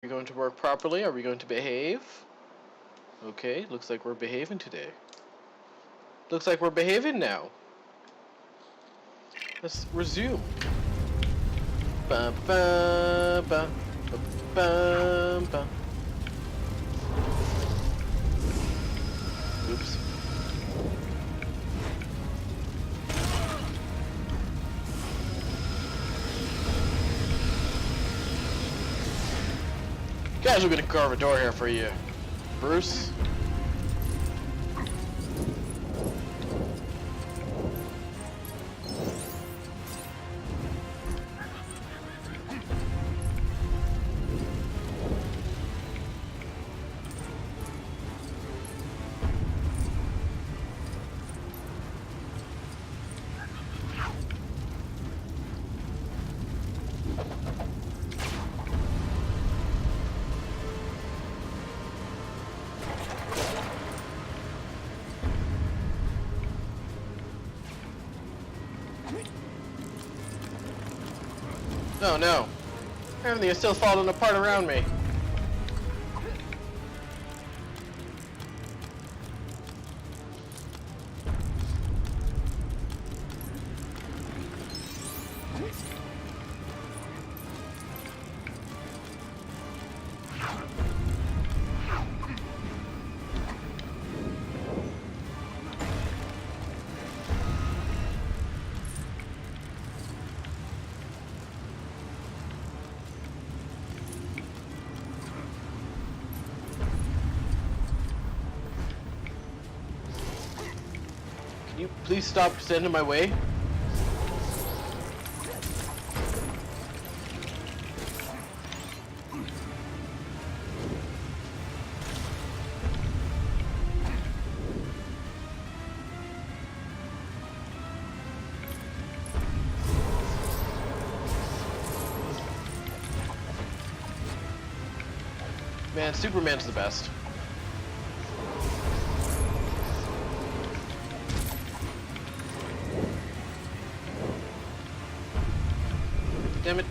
Are we going to work properly? Are we going to behave? Okay, looks like we're behaving today. Looks like we're behaving now. Let's resume. Ba ba ba ba ba ba. Oops. Guys, we're gonna carve a door here for you, Bruce. Oh no. Everything is still falling apart around me. Can you please stop standing in my way? Man, Superman's the best. Damn it.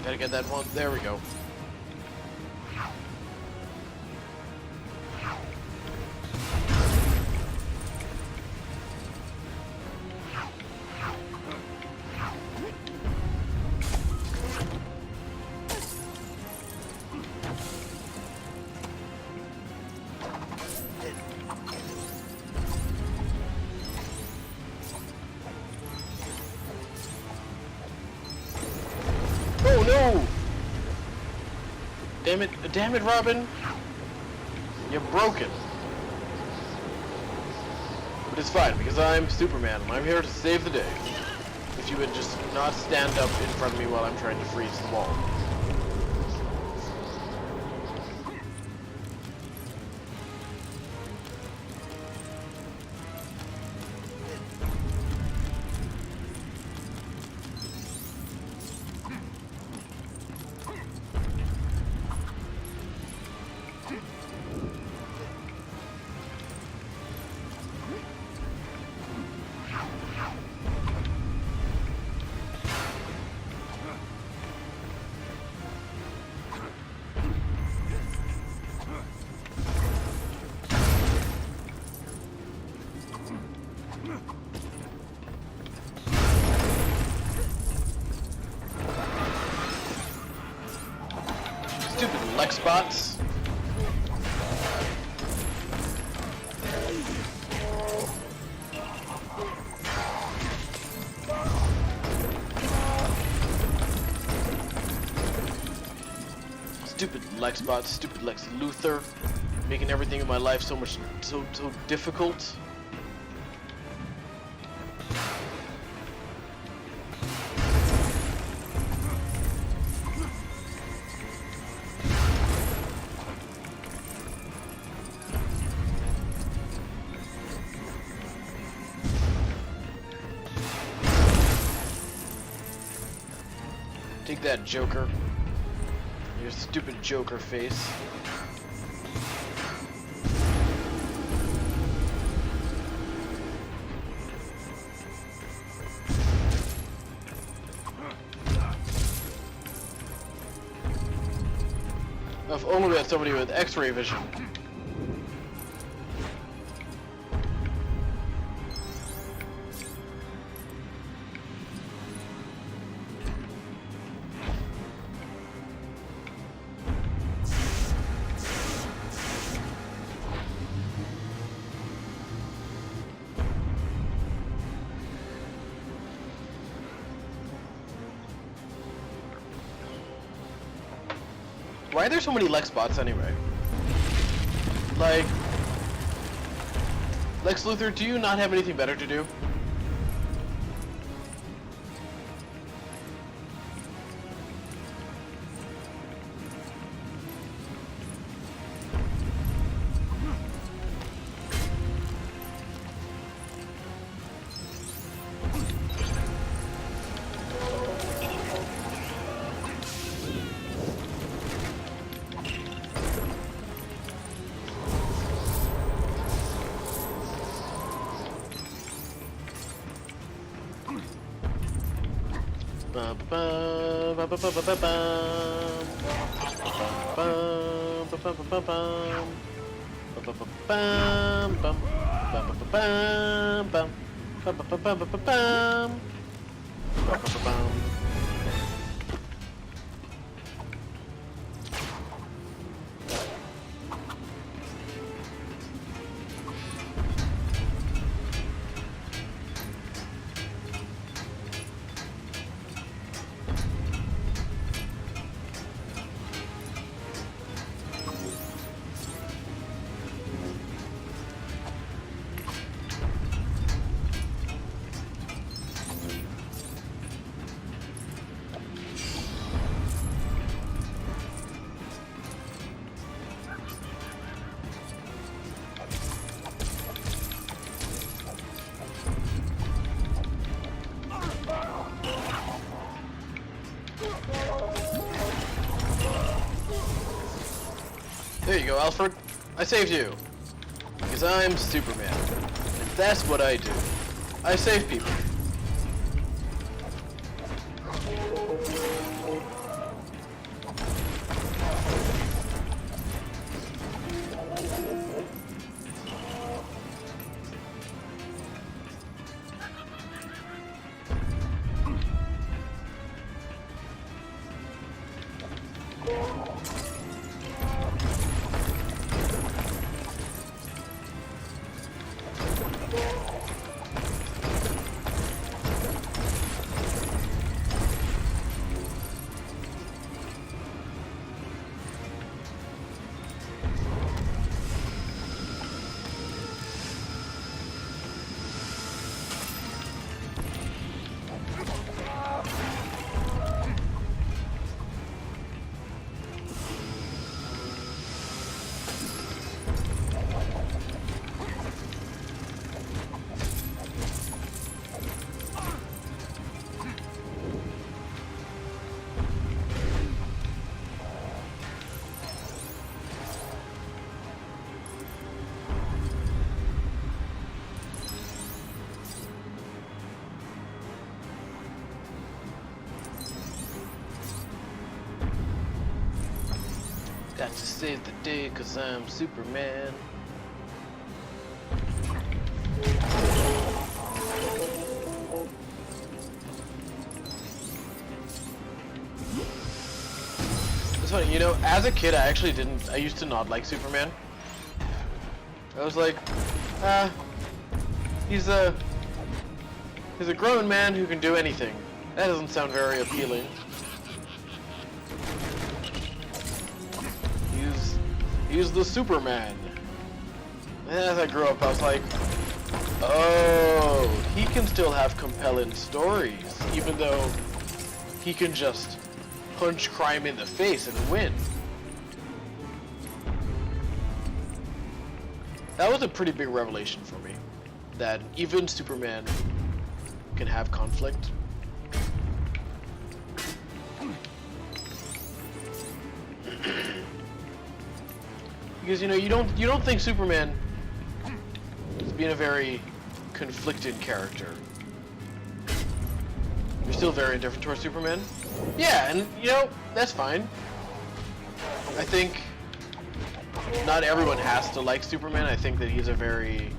Gotta get that one. There we go. Oh no! Damn it, Robin! You're broken. But it's fine, because I'm Superman, and I'm here to save the day. If you would just not stand up in front of me while I'm trying to freeze the wall. Lex bots. Stupid Lex bots, stupid Lex Luthor, making everything in my life so difficult. Take that, Joker. Your stupid Joker face. If only we had somebody with X-ray vision. Why are there so many Lex bots anyway? Like, Lex Luthor, do you not have anything better to do? There you go, Alfred. I saved you. Because I'm Superman. And that's what I do. I save people. Got to save the day cause I'm Superman. This funny, you know, as a kid I used to not like Superman. I was like, he's a grown man who can do anything. That doesn't sound very appealing. He's the Superman. And as I grew up, I was like, oh, he can still have compelling stories, even though he can just punch crime in the face and win. That was a pretty big revelation for me, that even Superman can have conflict. Because you know, you don't think Superman is being a very conflicted character. You're still very indifferent towards Superman? Yeah, and you know, that's fine. I think not everyone has to like Superman. I think that he's a very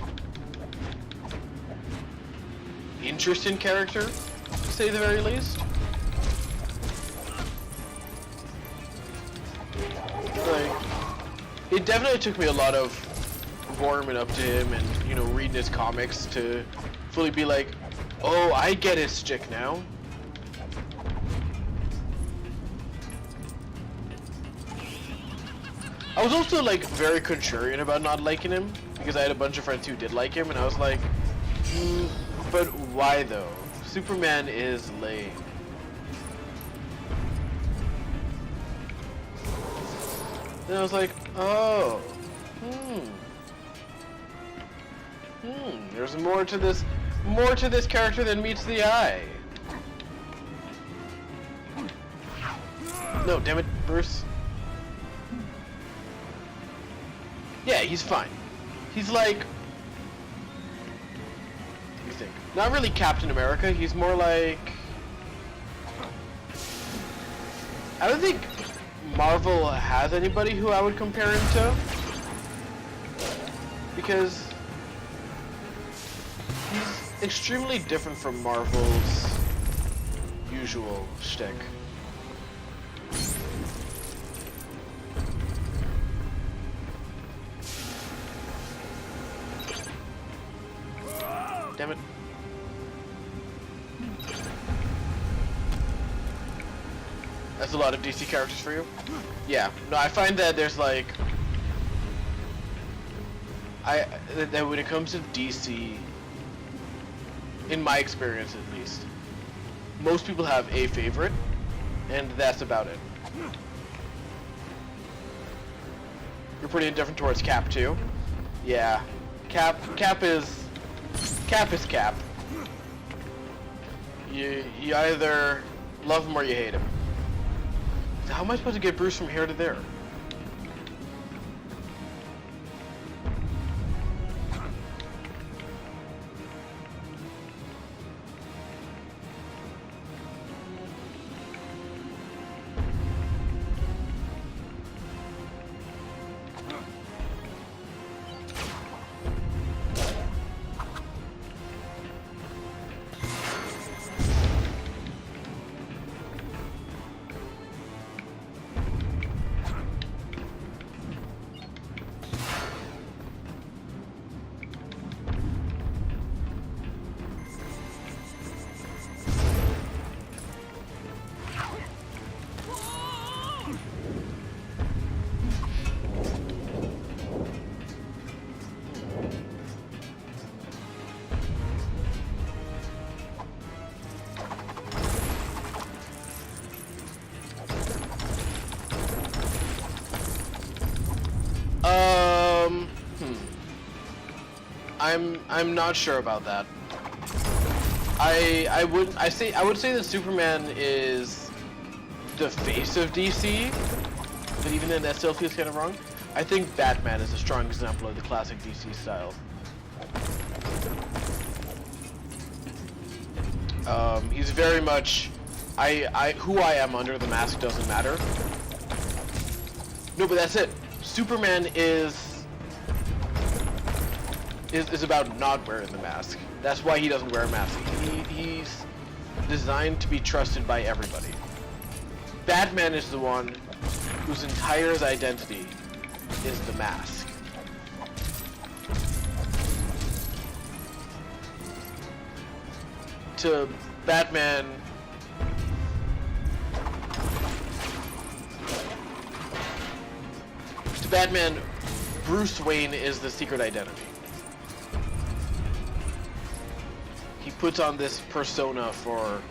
interesting character, to say the very least. Like, it definitely took me a lot of warming up to him and, you know, reading his comics to fully be like, oh, I get his shtick now. I was also, like, very contrarian about not liking him, because I had a bunch of friends who did like him, and I was like, but why though? Superman is lame. And I was like, oh, there's more to this character than meets the eye. No, damn it, Bruce. Yeah, he's fine. He's like, what do you think? Not really Captain America, he's more like, I don't think Marvel has anybody who I would compare him to, because he's extremely different from Marvel's usual shtick. Damn it. That's a lot of DC characters for you? Yeah. No, I find that there's like... that when it comes to DC, in my experience at least, most people have a favorite, and that's about it. You're pretty indifferent towards Cap too? Yeah. Cap is Cap. You either love him or you hate him. How am I supposed to get Bruce from here to there? I'm not sure about that. I would say that Superman is the face of DC, but even then that still feels kind of wrong. I think Batman is a strong example of the classic DC style. He's very much who I am under the mask doesn't matter. No, but that's it. Superman is about not wearing the mask. That's why he doesn't wear a mask. He's designed to be trusted by everybody. Batman is the one whose entire identity is the mask. To Batman, Bruce Wayne is the secret identity. He puts on this persona for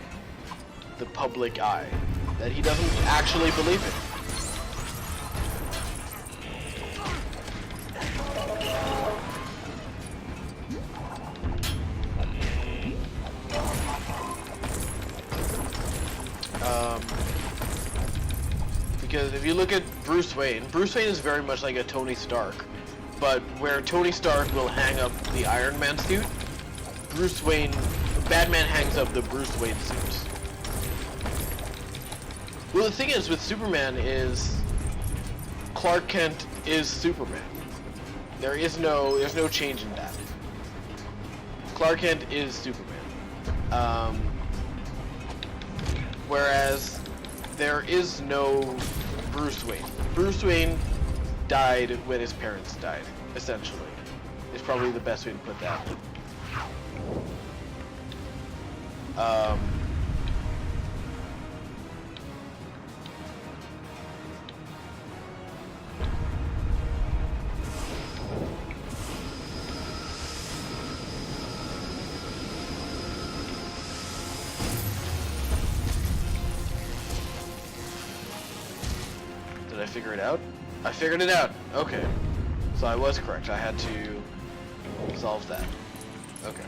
the public eye that he doesn't actually believe in. Because if you look at Bruce Wayne is very much like a Tony Stark, but where Tony Stark will hang up the Iron Man suit, Batman hangs up the Bruce Wayne suit. Well, the thing is with Superman is Clark Kent is Superman. There's no change in that. Clark Kent is Superman. Whereas there is no Bruce Wayne. Bruce Wayne died when his parents died, essentially. Is probably the best way to put that. Did I figure it out? I figured it out. Okay. So I was correct. I had to solve that. Okay.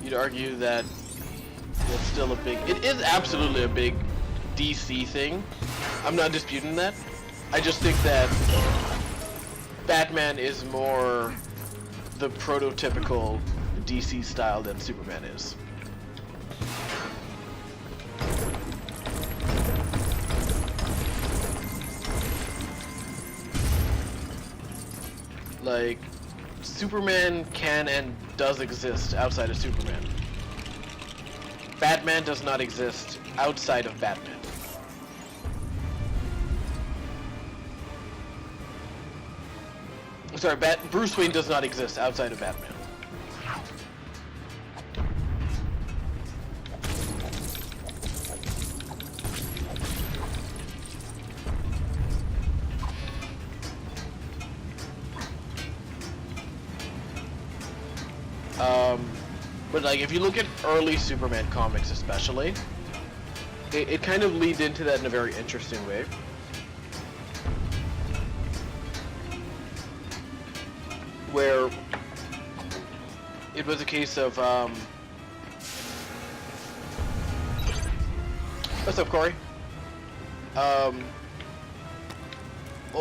You'd argue that it's still it is absolutely a big DC thing. I'm not disputing that. I just think that Batman is more the prototypical DC style than Superman is. Like, Superman can and does exist outside of Superman. Batman does not exist outside of Batman. Sorry, Bruce Wayne does not exist outside of Batman. But like, if you look at early Superman comics especially, it kind of leads into that in a very interesting way. Where it was a case of, what's up, Corey? Well,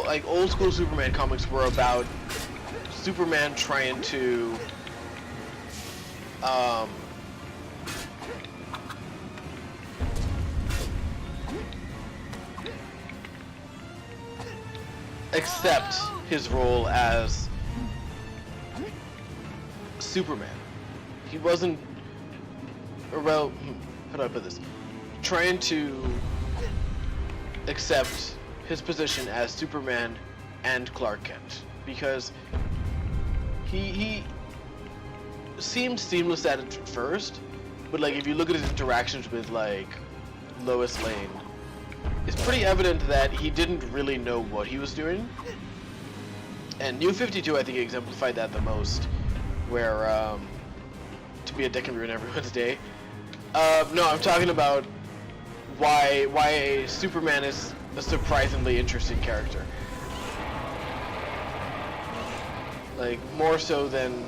like, old school Superman comics were about Superman trying to accept his role as Superman. He wasn't, or well, how do I put this? Trying to accept his position as Superman and Clark Kent, because he seemed seamless at it first, but like, if you look at his interactions with like Lois Lane, it's pretty evident that he didn't really know what he was doing. And New 52, I think, exemplified that the most, where to be a dick and ruin everyone's day. No, I'm talking about why Superman is a surprisingly interesting character. Like, more so than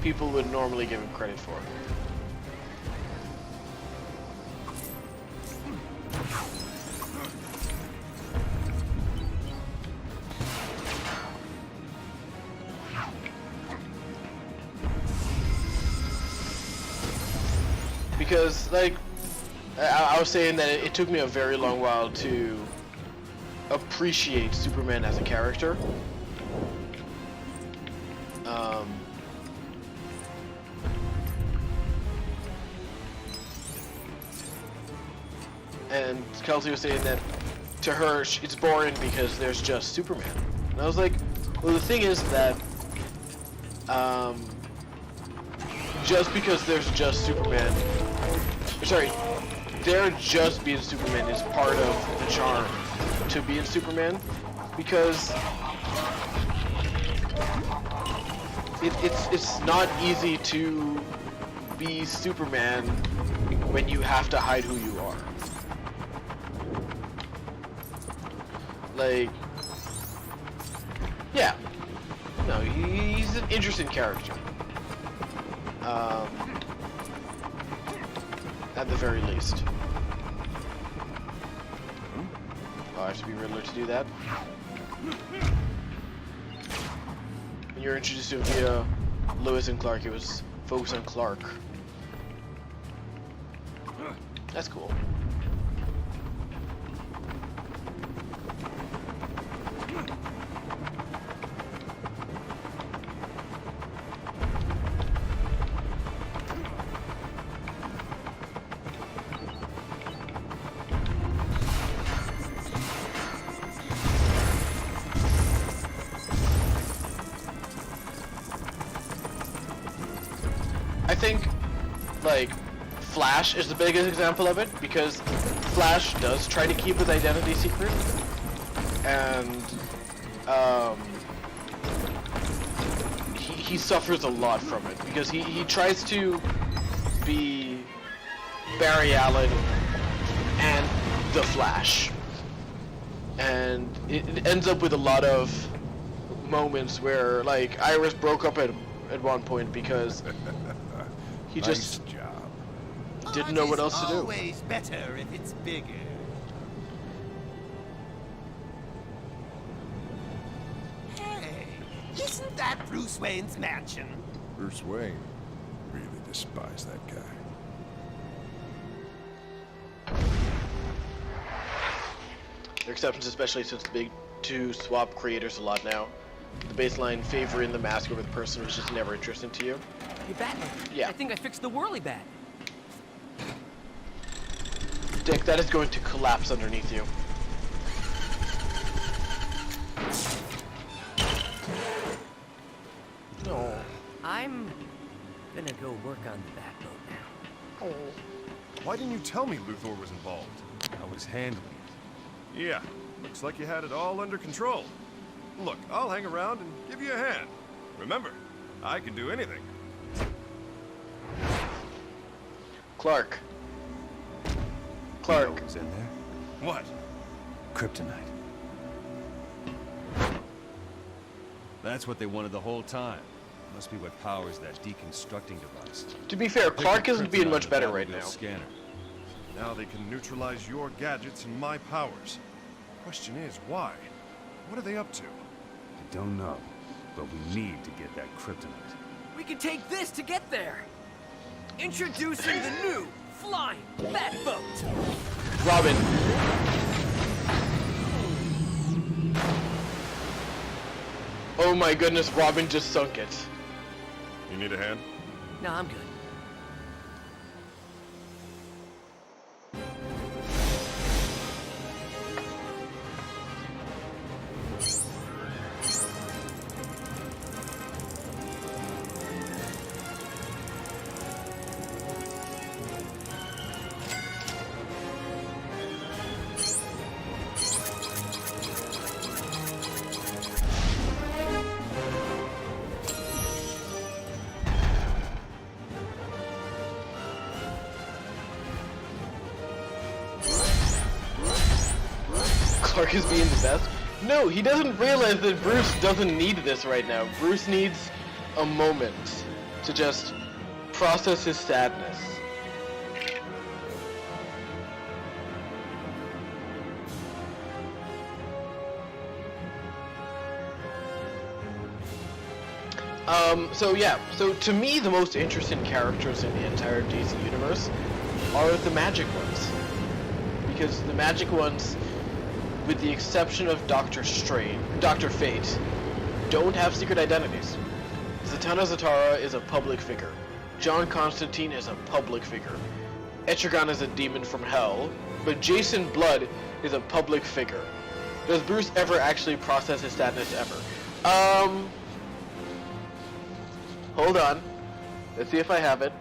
people would normally give him credit for. Because, like, I was saying that it took me a very long while to appreciate Superman as a character. and Kelsey was saying that to her it's boring because there's just Superman. And I was like, well, the thing is that just because there's just Superman, sorry, there just being Superman is part of the charm to being Superman, because it's not easy to be Superman when you have to hide who you are. Like, yeah, no, he's an interesting character. At the very least. Oh, I have to be Riddler to do that. When you're introduced to him via Lois and Clark, it was focused on Clark. That's cool. I think, like, Flash is the biggest example of it, because Flash does try to keep his identity secret, and he suffers a lot from it, because he tries to be Barry Allen and the Flash, and it ends up with a lot of moments where, like, Iris broke up at one point because he just didn't know what else to do. Always better if it's bigger. Hey, isn't that Bruce Wayne's mansion? Bruce Wayne really despised that guy. There are exceptions, especially since the big two swap creators a lot now. The baseline favoring the mask over the person was just never interesting to you. You're Batman. Yeah. I think I fixed the whirly bat. Dick, that is going to collapse underneath you. No. I'm gonna go work on the Batboat now. Oh. Why didn't you tell me Luthor was involved? I was handling it. Yeah, looks like you had it all under control. Look, I'll hang around and give you a hand. Remember, I can do anything. Clark. You know Clark. what was in there? What? Kryptonite. That's what they wanted the whole time. Must be what powers that deconstructing device. To be fair, Clark isn't being much better right now. Scanner. Now they can neutralize your gadgets and my powers. Question is, why? What are they up to? I don't know, but we need to get that kryptonite. We can take this to get there. Introducing the new flying Batboat. Robin. Oh my goodness, Robin just sunk it. You need a hand? No, I'm good. Clark is being the best. No, he doesn't realize that Bruce doesn't need this right now. Bruce needs a moment to just process his sadness. So to me, the most interesting characters in the entire DC universe are the magic ones. Because the magic ones, with the exception of Dr. Fate, don't have secret identities. Zatanna Zatara is a public figure. John Constantine is a public figure. Etrigan is a demon from hell. but Jason Blood is a public figure. Does Bruce ever actually process his sadness ever? Hold on. Let's see if I have it.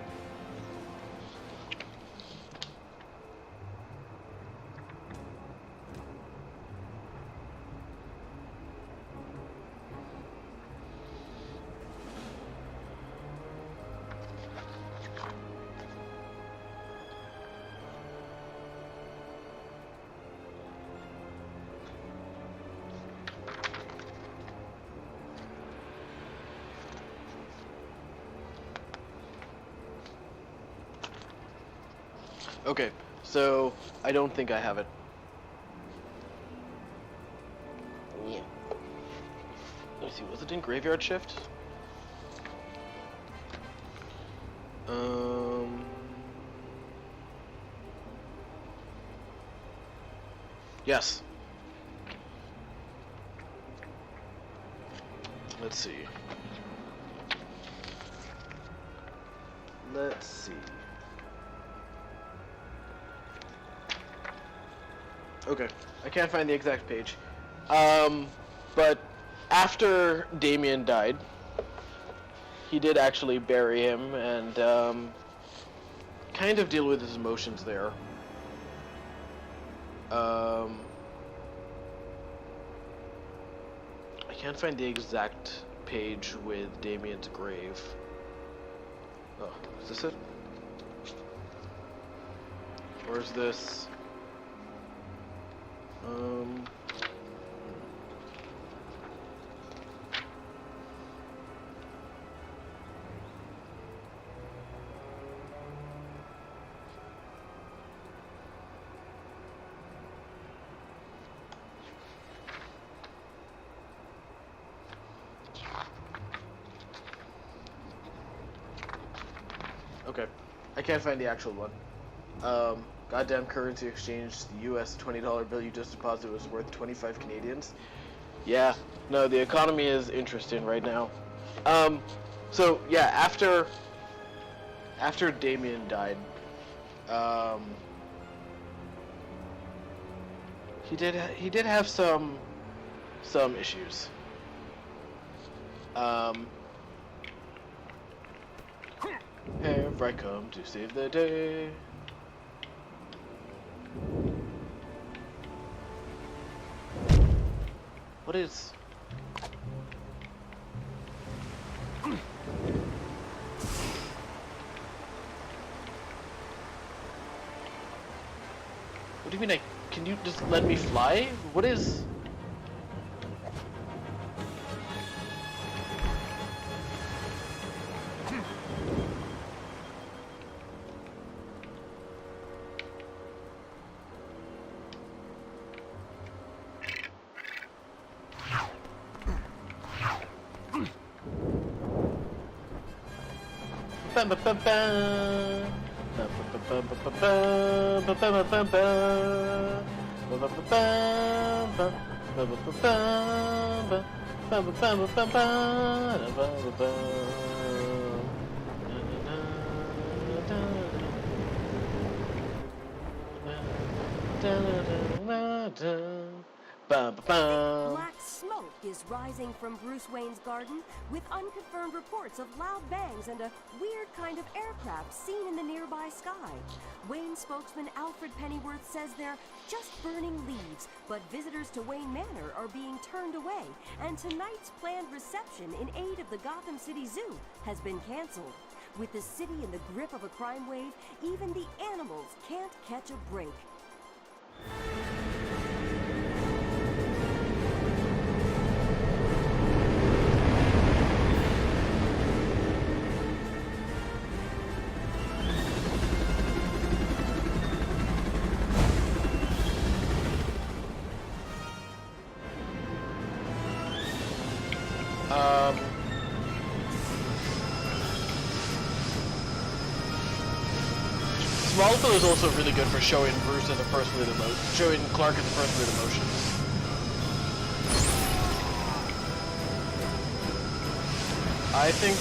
Okay, so I don't think I have it. Yeah. Let me see, was it in Graveyard Shift? Yes. Let's see. Let's see. Okay, I can't find the exact page. But after Damien died, he did actually bury him and kind of deal with his emotions there. I can't find the exact page with Damien's grave. Oh, is this it? Or is this... Okay, I can't find the actual one. Goddamn currency exchange, the US $20 bill you just deposited was worth 25 Canadians. Yeah, no, the economy is interesting right now. So yeah, after Damien died, he did have some issues. Have I come to save the day? What is... What do you mean can you just let me fly? What is... Black smoke is rising from Bruce Wayne's garden, with unconfirmed reports of loud bangs and a weird kind of aircraft seen in the nearby sky. Wayne spokesman Alfred Pennyworth says they're just burning leaves, but visitors to Wayne Manor are being turned away, and tonight's planned reception in aid of the Gotham City Zoo has been canceled. With the city in the grip of a crime wave, even the animals can't catch a break. Smallville is also really good for showing Bruce as a person with showing Clark as a person with emotions. I think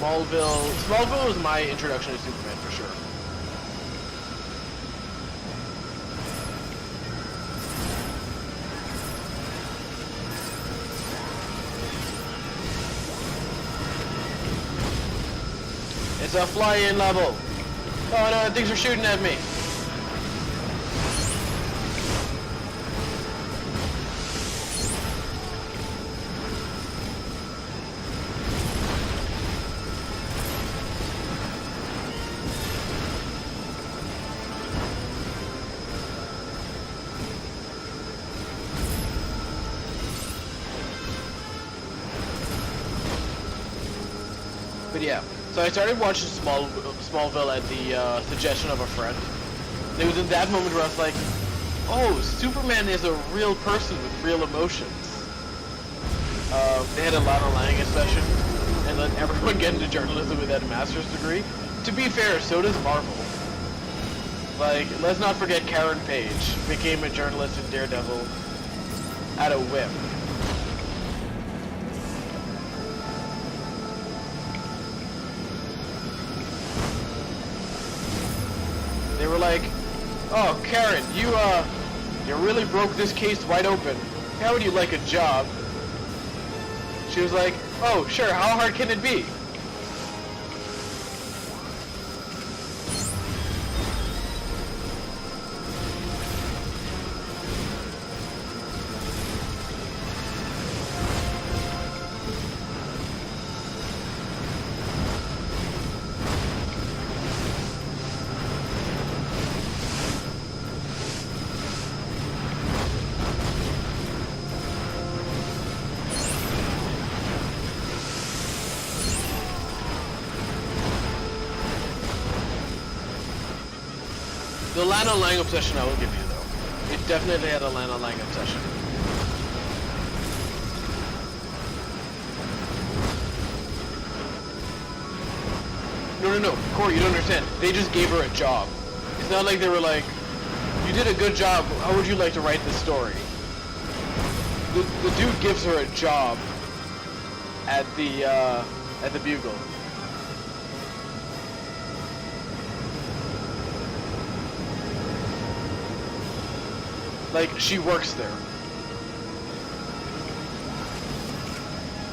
Smallville was my introduction to Superman for sure. It's a fly-in level. Oh no, things are shooting at me. But yeah, so I started watching Smallville at the suggestion of a friend. And it was in that moment where I was like, oh, Superman is a real person with real emotions. They had a Lana Lang session, and let everyone get into journalism with that master's degree. To be fair, so does Marvel. Like, let's not forget Karen Page became a journalist in Daredevil at a whim. They were like, oh, Karen, you really broke this case wide open. How would you like a job? She was like, oh, sure, how hard can it be? The Lana Lang obsession I will give you, though. It definitely had a Lana Lang obsession. No, Corey, you don't understand. They just gave her a job. It's not like they were like, you did a good job, how would you like to write this story? The dude gives her a job at the Bugle. Like, she works there.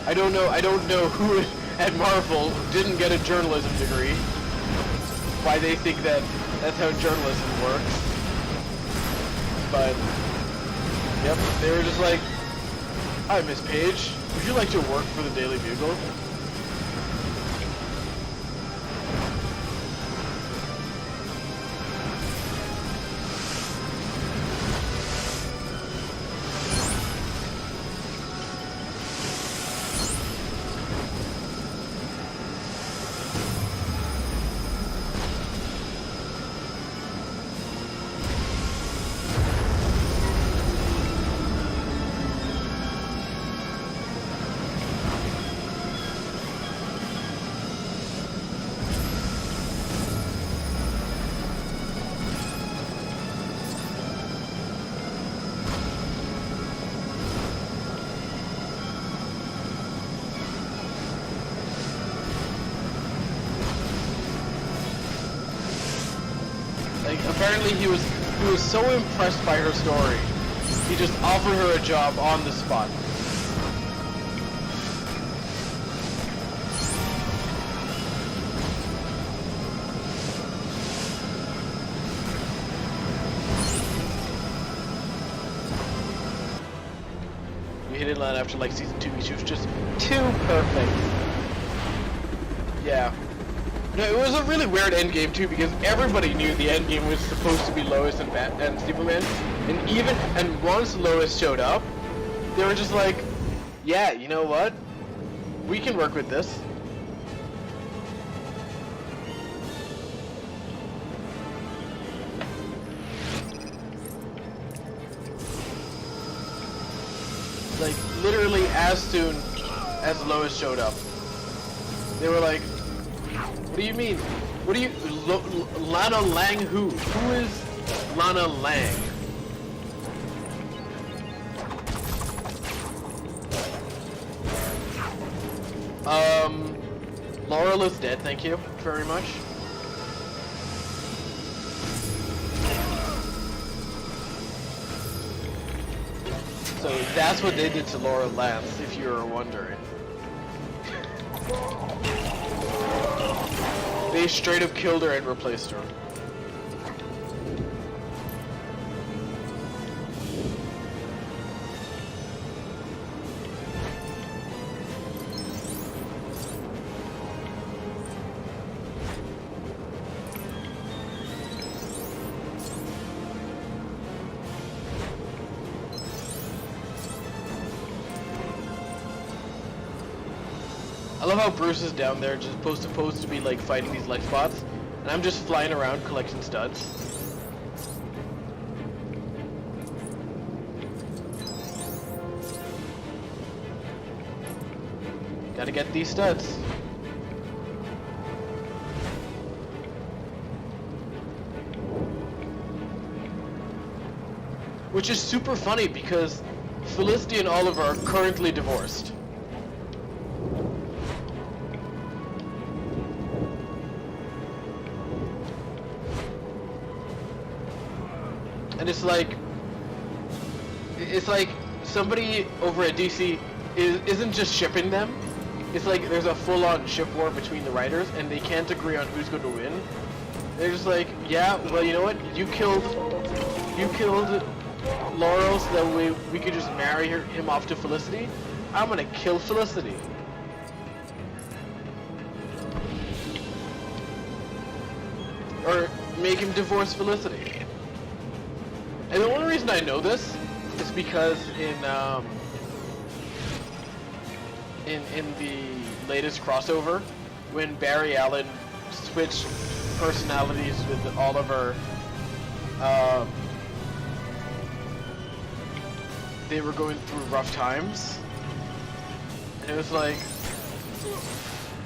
I don't know who at Marvel didn't get a journalism degree. Why they think that that's how journalism works. But, yep, they were just like, hi, Miss Page, would you like to work for the Daily Bugle? Like, apparently he was so impressed by her story, he just offered her a job on the spot. We hit it line after like season 2, she was just too perfect. Yeah. No, it was a really weird endgame too, because everybody knew the endgame was supposed to be Lois and Superman, and once Lois showed up, they were just like, yeah, you know what? We can work with this. Like, literally as soon as Lois showed up, they were like, what do you mean? What do you... Lana Lang who? Who is Lana Lang? Laurel is dead, thank you very much. So that's what they did to Laura Lance, if you were wondering. They straight up killed her and replaced her. I love how Bruce is down there just supposed to be like fighting these life bots, and I'm just flying around collecting studs. Gotta get these studs. Which is super funny because Felicity and Oliver are currently divorced. And it's like somebody over at DC isn't just shipping them. It's like there's a full-on ship war between the writers, and they can't agree on who's going to win. They're just like, yeah, well, you know what? You killed Laurel so that we could just marry him off to Felicity. I'm gonna kill Felicity. Or make him divorce Felicity. And the only reason I know this is because in the latest crossover, when Barry Allen switched personalities with Oliver, they were going through rough times, and it was like,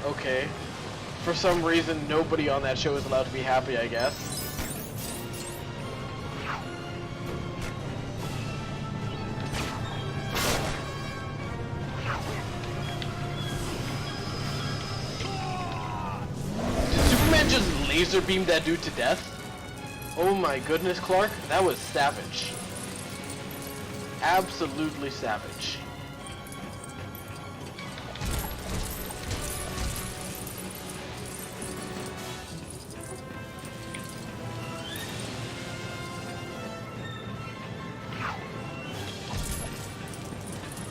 okay, for some reason nobody on that show is allowed to be happy, I guess. Just laser beam that dude to death? Oh my goodness, Clark, that was savage. Absolutely savage.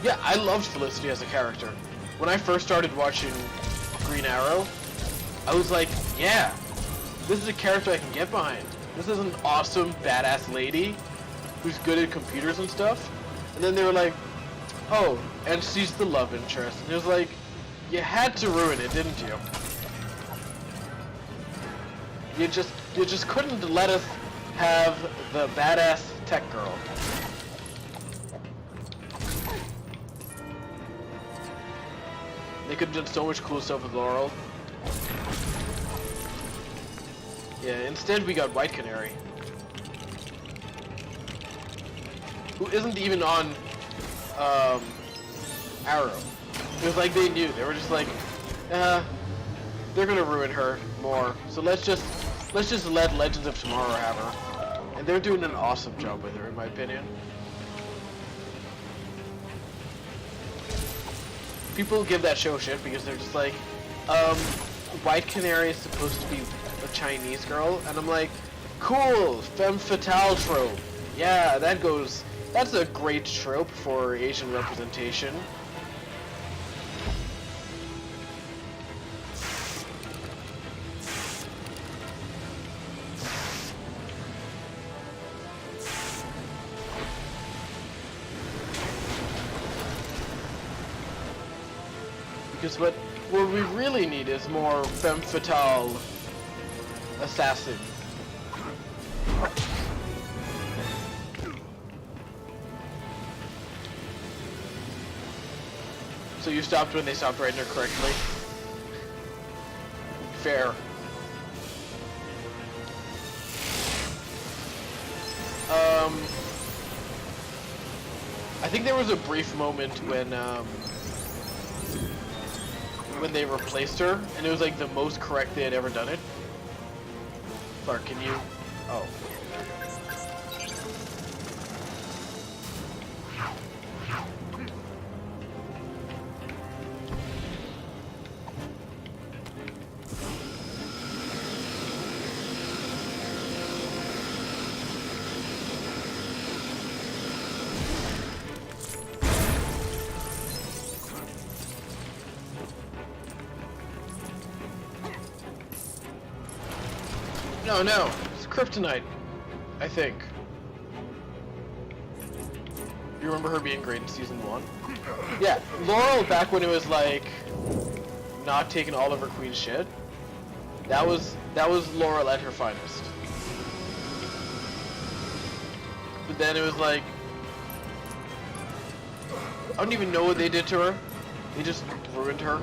Yeah, I loved Felicity as a character. When I first started watching Green Arrow, I was like, yeah, this is a character I can get behind. This is an awesome, badass lady who's good at computers and stuff. And then they were like, oh, and she's the love interest. And it was like, you had to ruin it, didn't you? You just couldn't let us have the badass tech girl. They could have done so much cool stuff with Laurel. Yeah, instead we got White Canary, who isn't even on Arrow. It was like they knew. They were just like, they're gonna ruin her more. So let's just let Legends of Tomorrow have her. And they're doing an awesome job with her, in my opinion. People give that show shit because they're just like, White Canary is supposed to be a Chinese girl, and I'm like, cool, femme fatale trope. Yeah, that's a great trope for Asian representation. Because what we really need is more femme fatale assassin. So you stopped when they stopped writing her correctly? Fair. I think there was a brief moment when they replaced her, and it was like the most correct they had ever done it. Clark, can you? Oh. No, it's kryptonite, I think. You remember her being great in season 1? Yeah, Laurel back when it was like not taking Oliver Queen's shit. That was Laurel at her finest. But then it was like I don't even know what they did to her. They just ruined her.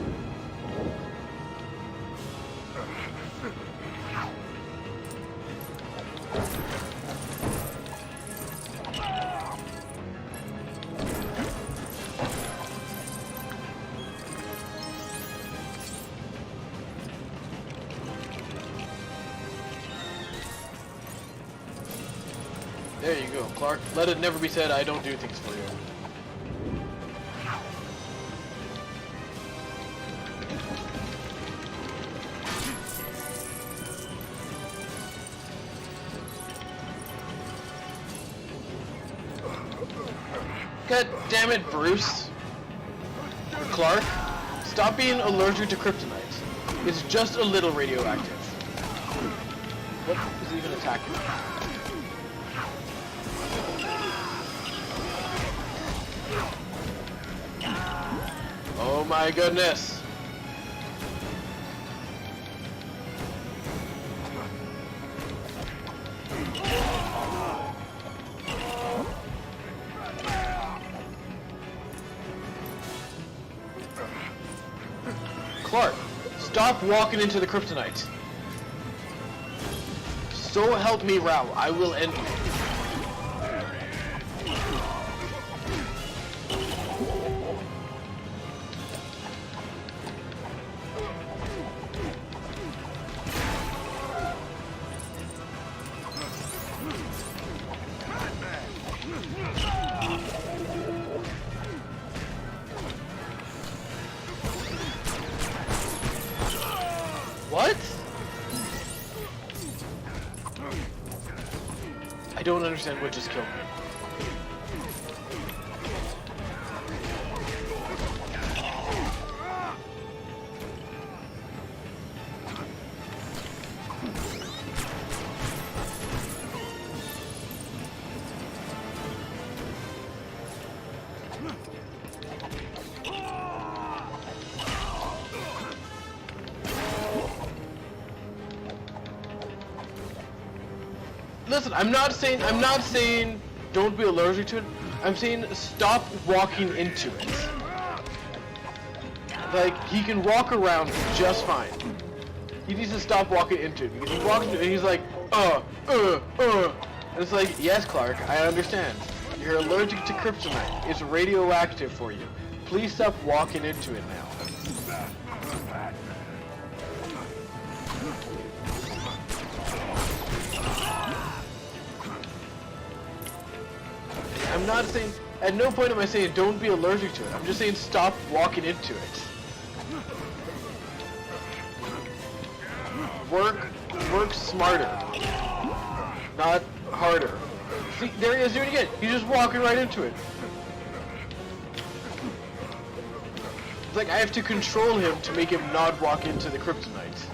There you go, Clark. Let it never be said I don't do things for you. God damn it, Bruce. Clark, stop being allergic to kryptonite. It's just a little radioactive. What is even attacking me? Oh my goodness. Clark, stop walking into the kryptonite. So help me, Rao, I will end you. What? I don't understand what just killed me. Listen, I'm not saying don't be allergic to it. I'm saying stop walking into it. Like, he can walk around just fine. He needs to stop walking into it because he walks into it and he's like, And it's like, yes, Clark, I understand. You're allergic to kryptonite. It's radioactive for you. Please stop walking into it now. I'm not saying, at no point am I saying don't be allergic to it. I'm just saying stop walking into it. Work smarter, not harder. See, there he is doing it again. He's just walking right into it. It's like I have to control him to make him not walk into the kryptonite.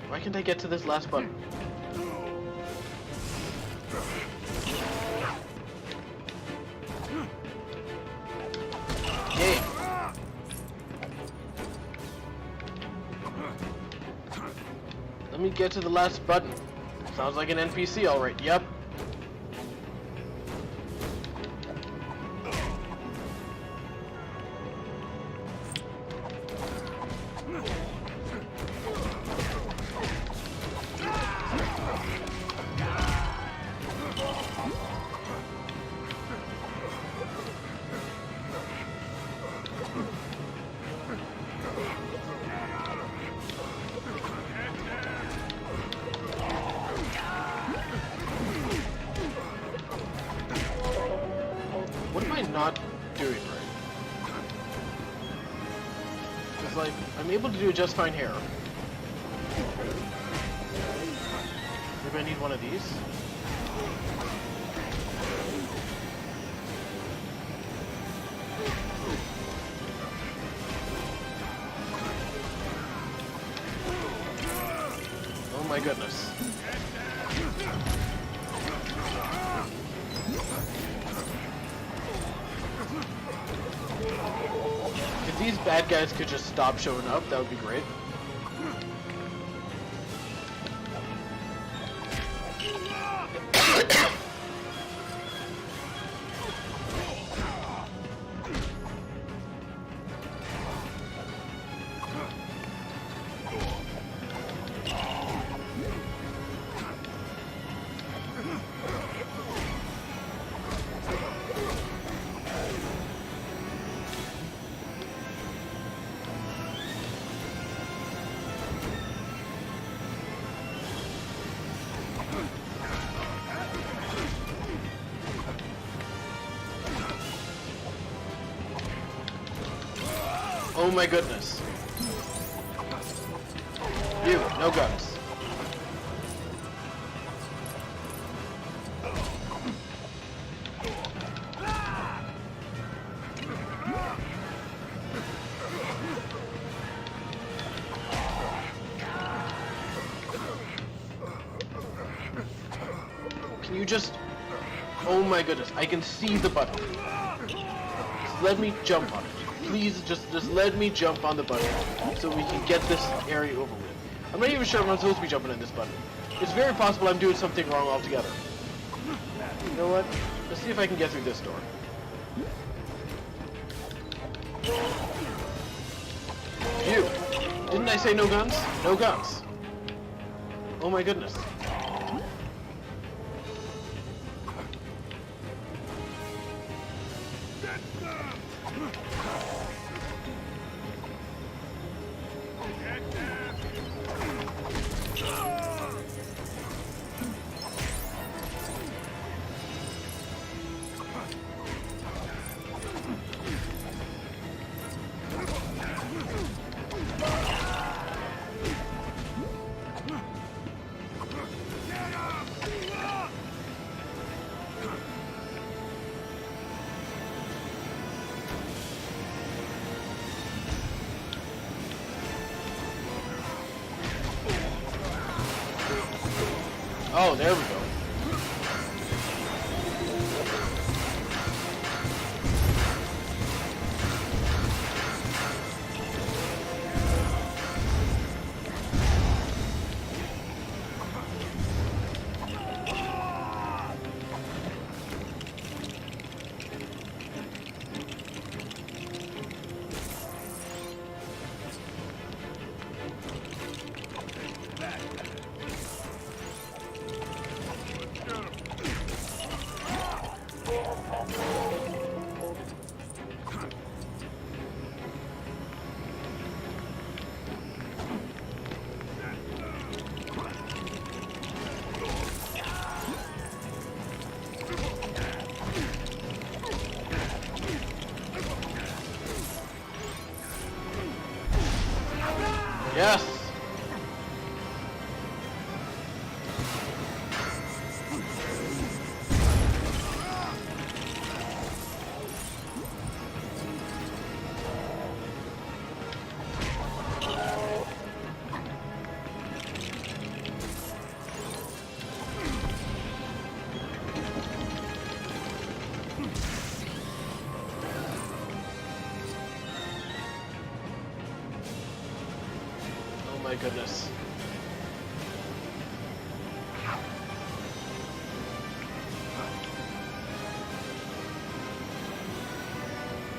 Why can't I get to this last button? Yay! Let me get to the last button. Sounds like an NPC, alright. Yep. What am I not doing right? It's like, I'm able to do it just fine here. Maybe I need one of these? my goodness. If these bad guys could just stop showing up, that would be great. Oh my goodness. You, no guns. Can you just... Oh my goodness, I can see the button. Just let me jump on it. Please, just let me jump on the button so we can get this area over with. I'm not even sure if I'm supposed to be jumping on this button. It's very possible I'm doing something wrong altogether. You know what? Let's see if I can get through this door. You! Didn't I say no guns? No guns. Oh my goodness. Oh, there we go. Yes! Oh my goodness.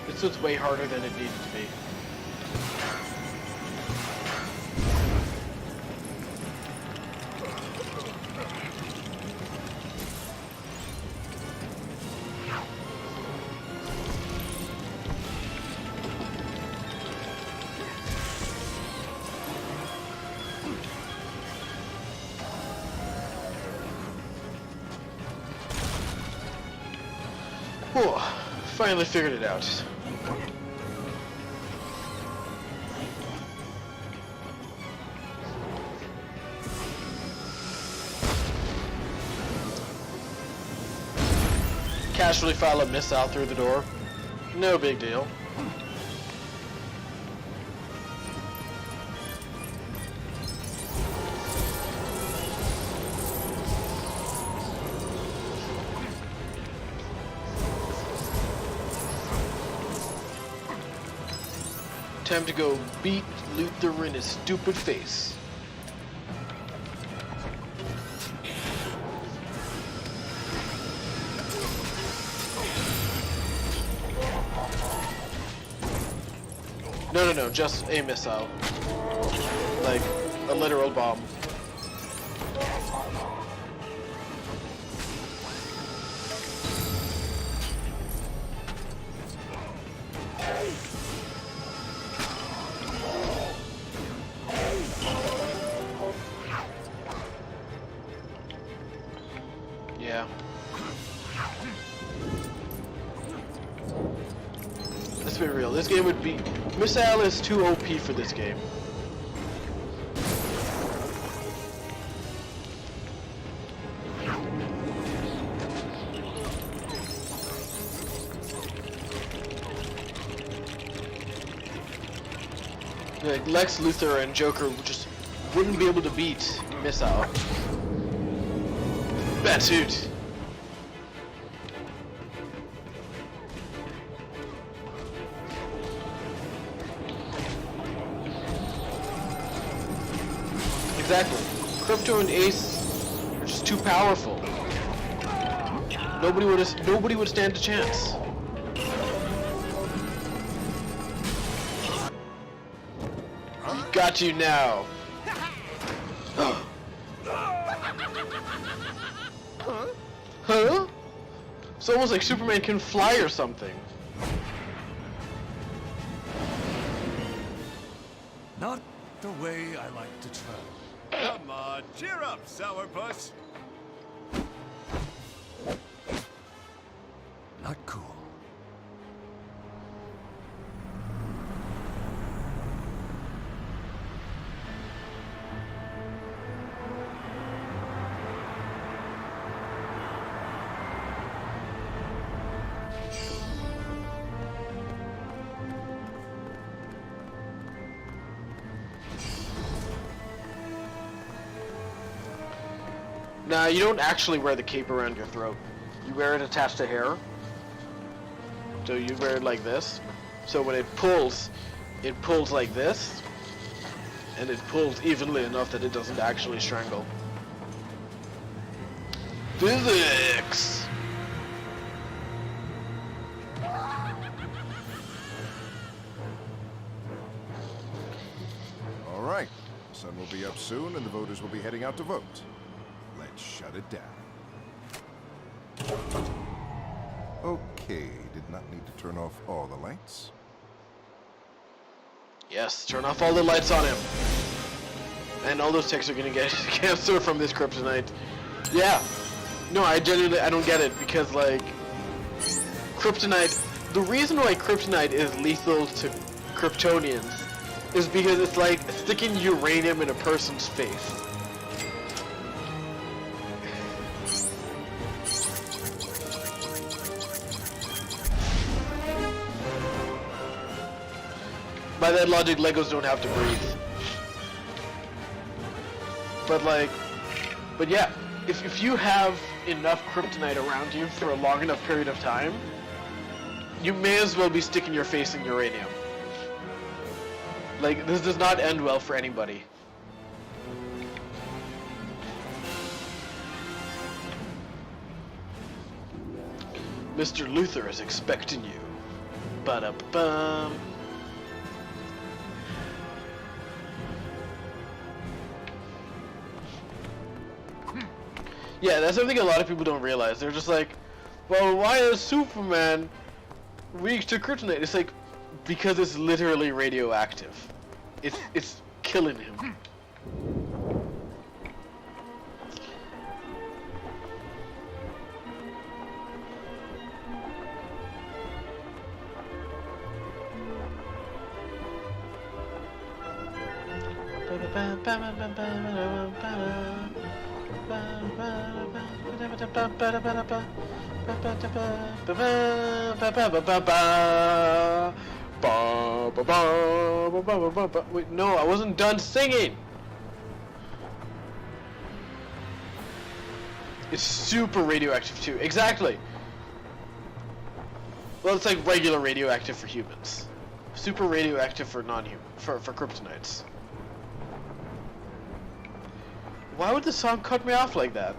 This was way harder than it needed to be. Whew, finally figured it out. Casually file a missile through the door. No big deal. Time to go beat Luthor in his stupid face. No, just a missile. Like, a literal bomb. Yeah. Let's be real, this game would be... Missile is too OP for this game. Like, Lex Luthor and Joker just wouldn't be able to beat Missile. Batsuit! Exactly. Crypto and Ace are just too powerful. Nobody would stand a chance. Got you now. Huh? It's almost like Superman can fly or something. Not the way I like to travel. Come on, cheer up, Sourpuss. Not cool. Nah, you don't actually wear the cape around your throat. You wear it attached to hair. So you wear it like this. So when it pulls like this. And it pulls evenly enough that it doesn't actually strangle. Physics! All right. The sun will be up soon, and the voters will be heading out to vote. Let's shut it down. Okay, did not need to turn off all the lights. Yes, turn off all the lights on him. And all those techs are gonna get cancer from this kryptonite. Yeah. No, I genuinely, I don't get it, because like, kryptonite, the reason why kryptonite is lethal to Kryptonians is because it's like sticking uranium in a person's face. By that logic, Legos don't have to breathe. But like, but yeah, if you have enough kryptonite around you for a long enough period of time, you may as well be sticking your face in uranium. Like, this does not end well for anybody. Mr. Luthor is expecting you. Ba-da-bum. Yeah, that's something a lot of people don't realize. They're just like, well, why is Superman weak to kryptonite? It's like, because it's literally radioactive. It's killing him. Wait, no, I wasn't done singing. It's super radioactive too. Exactly. Well, it's like regular radioactive for humans. super radioactive for non-human, for kryptonites. Why would the song cut me off like that?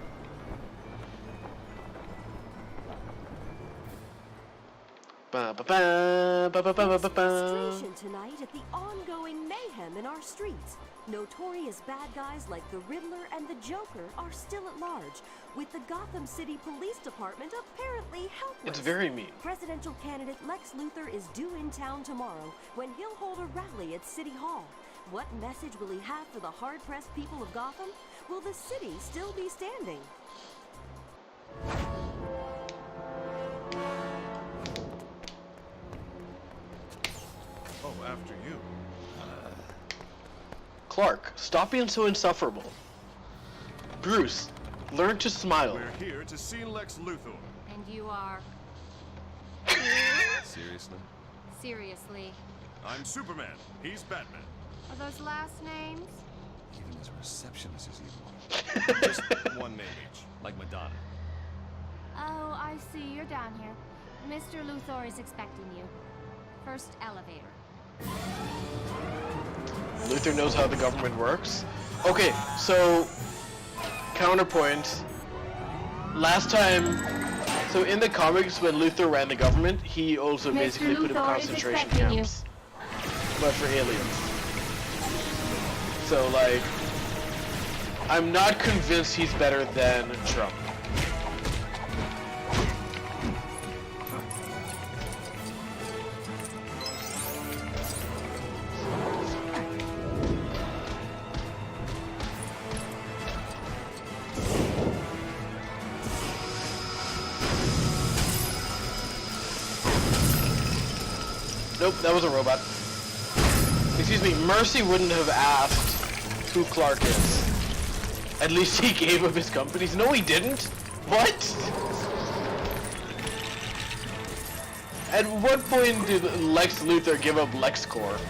Ba ba ba ba ba ba ba ba. Frustration tonight at the ongoing mayhem in our streets. Notorious bad guys like the Riddler and the Joker are still at large, with the Gotham City Police Department apparently helpless. It's very mean. Presidential candidate Lex Luthor is due in town tomorrow when he'll hold a rally at City Hall. What message will he have for the hard-pressed people of Gotham? Will the city still be standing? Oh, after you. Clark, stop being so insufferable. Bruce, learn to smile. We're here to see Lex Luthor. And you are? Seriously? Seriously. I'm Superman. He's Batman. Are those last names? Even his receptionist is evil. Just one name each. Like Madonna. Oh, I see. You're down here. Mr. Luthor is expecting you. First elevator. Luthor knows how the government works. Okay, so counterpoint. Last time, so in the comics when Luthor ran the government, he also basically put up concentration camps, but for aliens. So like, I'm not convinced he's better than Trump. Nope, that was a robot. Excuse me, Mercy wouldn't have asked who Clark is. At least he gave up his companies. No, he didn't. What? At what point did Lex Luthor give up LexCorp?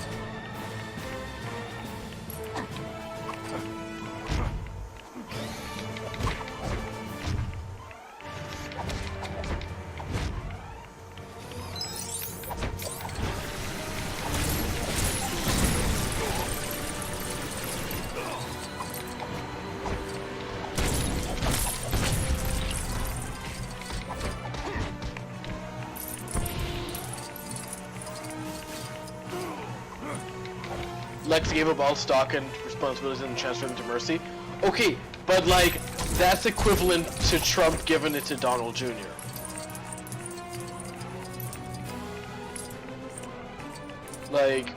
Lex gave up all stock and responsibilities and transferred them to Mercy. Okay, but like, that's equivalent to Trump giving it to Donald Jr. Like,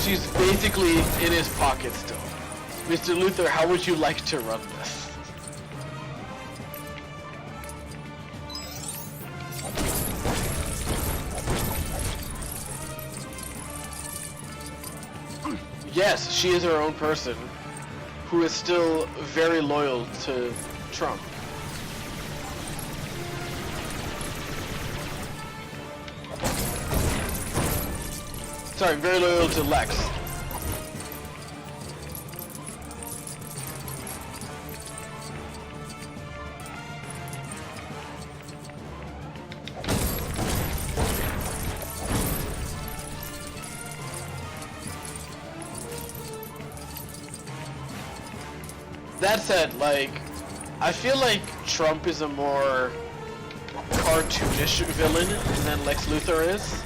she's basically in his pocket still. Mr. Luthor, how would you like to run this? Yes, she is her own person, who is still very loyal to Trump. Sorry, very loyal to Lex. That said, like, I feel like Trump is a more cartoonish villain than Lex Luthor is.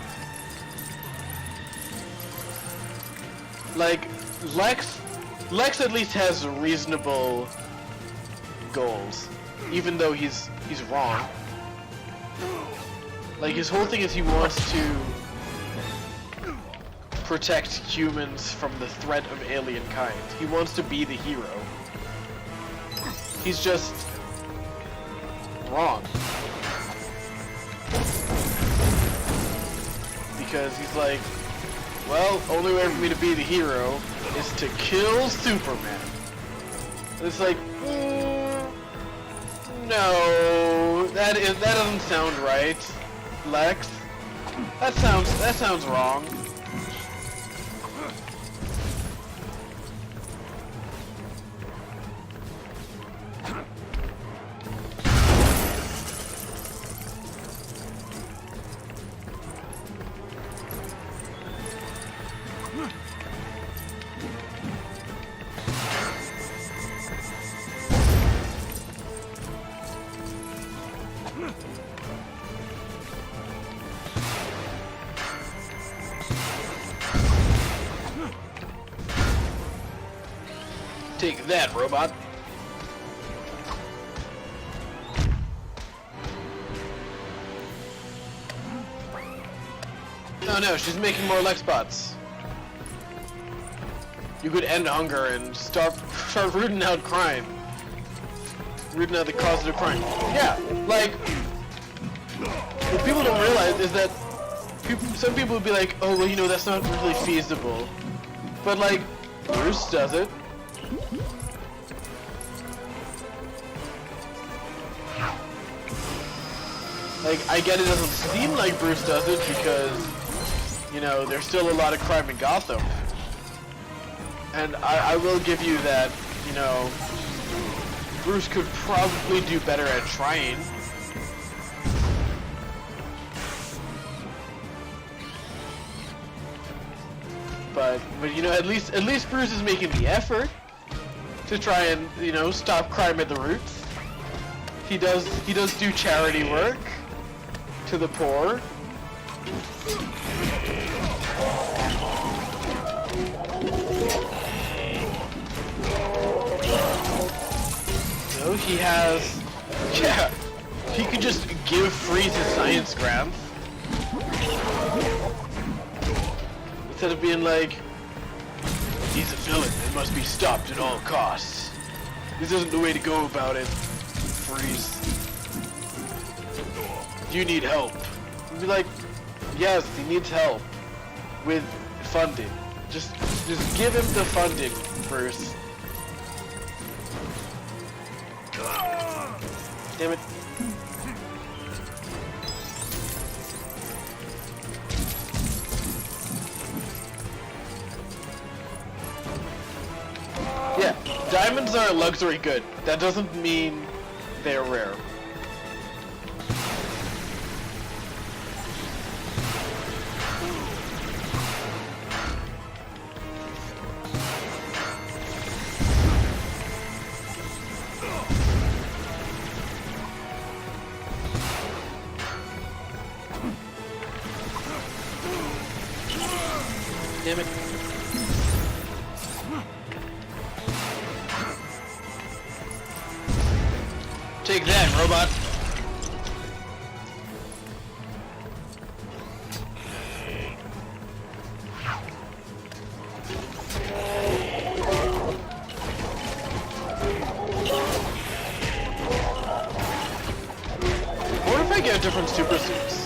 Like, Lex at least has reasonable goals, even though he's wrong. Like, his whole thing is he wants to protect humans from the threat of alien kind. He wants to be the hero. He's just wrong. Because he's like, well, only way for me to be the hero is to kill Superman. And it's like, no, that doesn't sound right, Lex. That sounds wrong. Take that, robot. Oh no, she's making more Lex bots. You could end hunger and start rooting out crime. Rooting out the causes of crime. Yeah, like, what people don't realize is that some people would be like, oh, well, you know, that's not really feasible. But, like, Bruce does it. Like, I get it doesn't seem like Bruce does it because, you know, there's still a lot of crime in Gotham. And I will give you that, you know, Bruce could probably do better at trying. But you know, at least Bruce is making the effort to try and, you know, stop crime at the roots. He does do charity work to the poor. You know, he has, yeah, he could just give Freeze his science grants. Instead of being like, he's a villain and must be stopped at all costs. This isn't the way to go about it, Freeze. You need help. You'd be like, yes, he needs help with funding. Just give him the funding first. Damn it. Yeah, diamonds are luxury good. That doesn't mean they're rare. Damn it. Take that, robot. What if I get different super suits?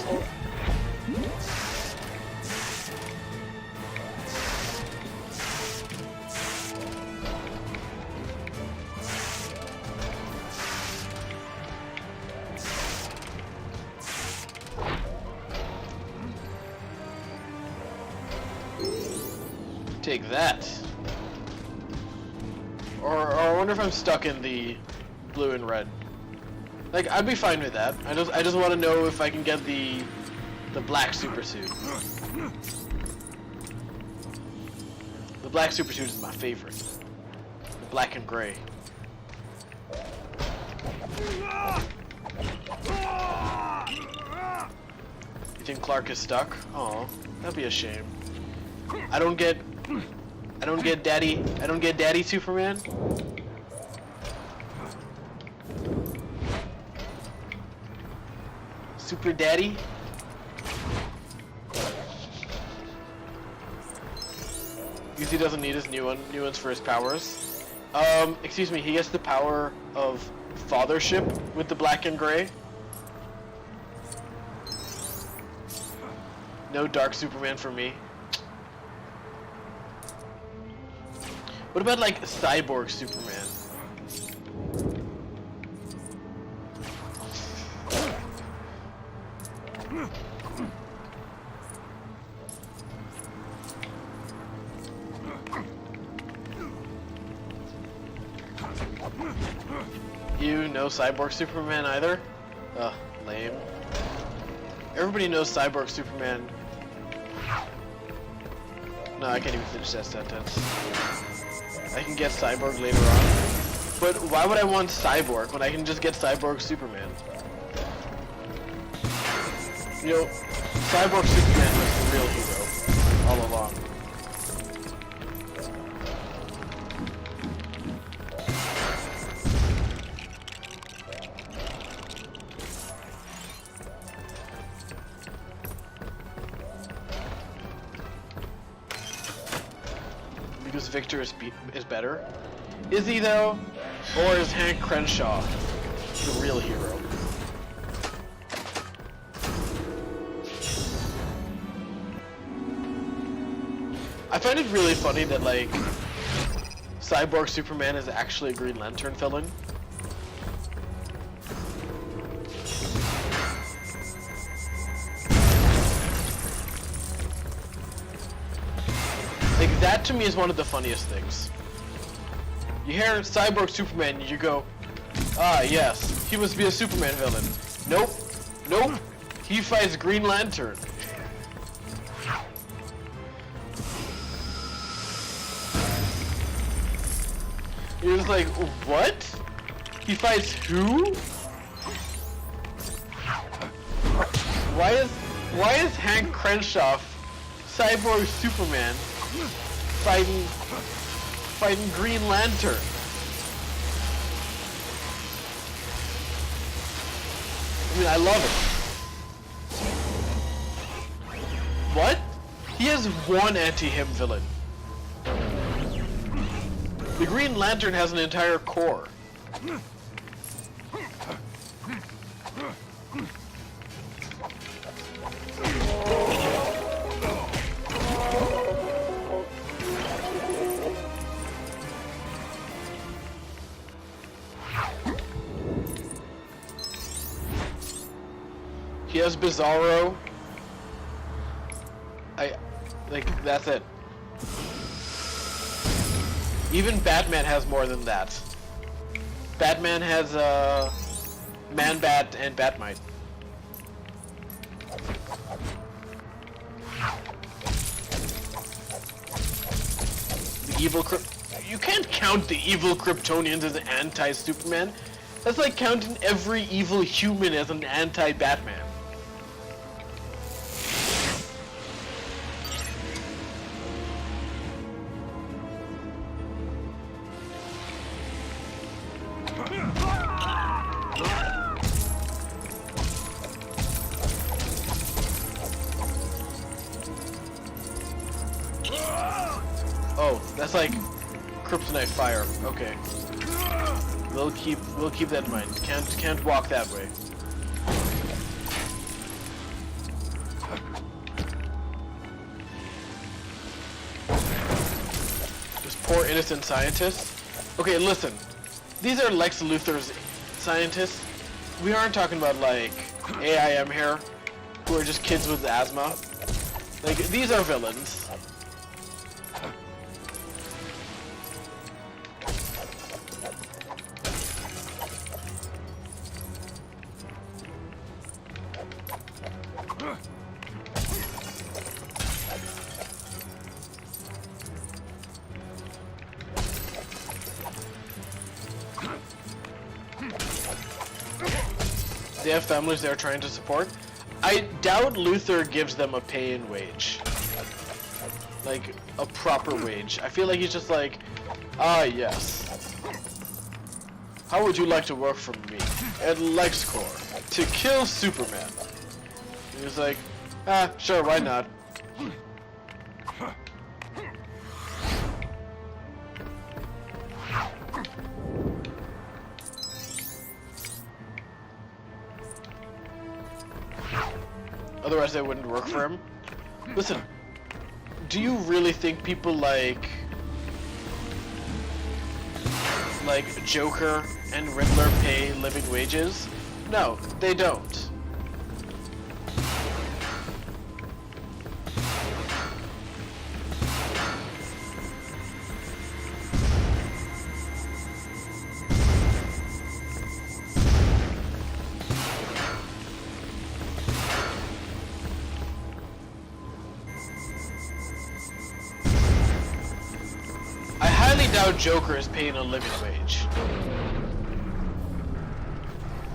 Take that. Or I wonder if I'm stuck in the blue and red. Like, I'd be fine with that. I just want to know if I can get the black super suit. The black super suit is my favorite. The black and gray. You think Clark is stuck? Oh, that'd be a shame. I don't get Daddy Superman. Super Daddy. Because he doesn't need his new ones for his powers. Excuse me, he gets the power of fathership with the black and gray. No Dark Superman for me. What about, like, Cyborg Superman? You know Cyborg Superman either? Ugh, lame. Everybody knows Cyborg Superman. No, I can't even finish that sentence. I can get Cyborg later on. But why would I want Cyborg when I can just get Cyborg Superman? You know, Cyborg Superman was the real hero all along. Because Victor is better? Is he though? Or is Hank Crenshaw the real hero? I find it really funny that like Cyborg Superman is actually a Green Lantern villain. Like that to me is one of the funniest things. You hear Cyborg Superman, you go, ah yes, he must be a Superman villain. Nope, nope, he fights Green Lantern. You're just like, what? He fights who? Why is Hank Crenshaw, Cyborg Superman, fighting Green Lantern? I mean, I love it. What? He has one anti-him villain. The Green Lantern has an entire corps. He has Bizarro. That's it. Even Batman has more than that. Batman has Man-Bat and Batmite. The evil you can't count the evil Kryptonians as an anti-Superman. That's like counting every evil human as an anti-Batman. Oh, that's like kryptonite fire. Okay. We'll keep that in mind. Can't walk that way. This poor innocent scientist. Okay, listen. These are Lex Luthor's scientists. We aren't talking about like AIM here, who are just kids with asthma. Like, these are villains. They have families they're trying to support. I doubt Luthor gives them a pay-in wage. Like, a proper wage. I feel like he's just like, ah yes. How would you like to work for me at LexCorp to kill Superman? He was like, ah, sure, why not? Otherwise they wouldn't work for him. Listen, do you really think people like Joker and Riddler pay living wages? No, they don't. I highly doubt Joker is paying a living wage.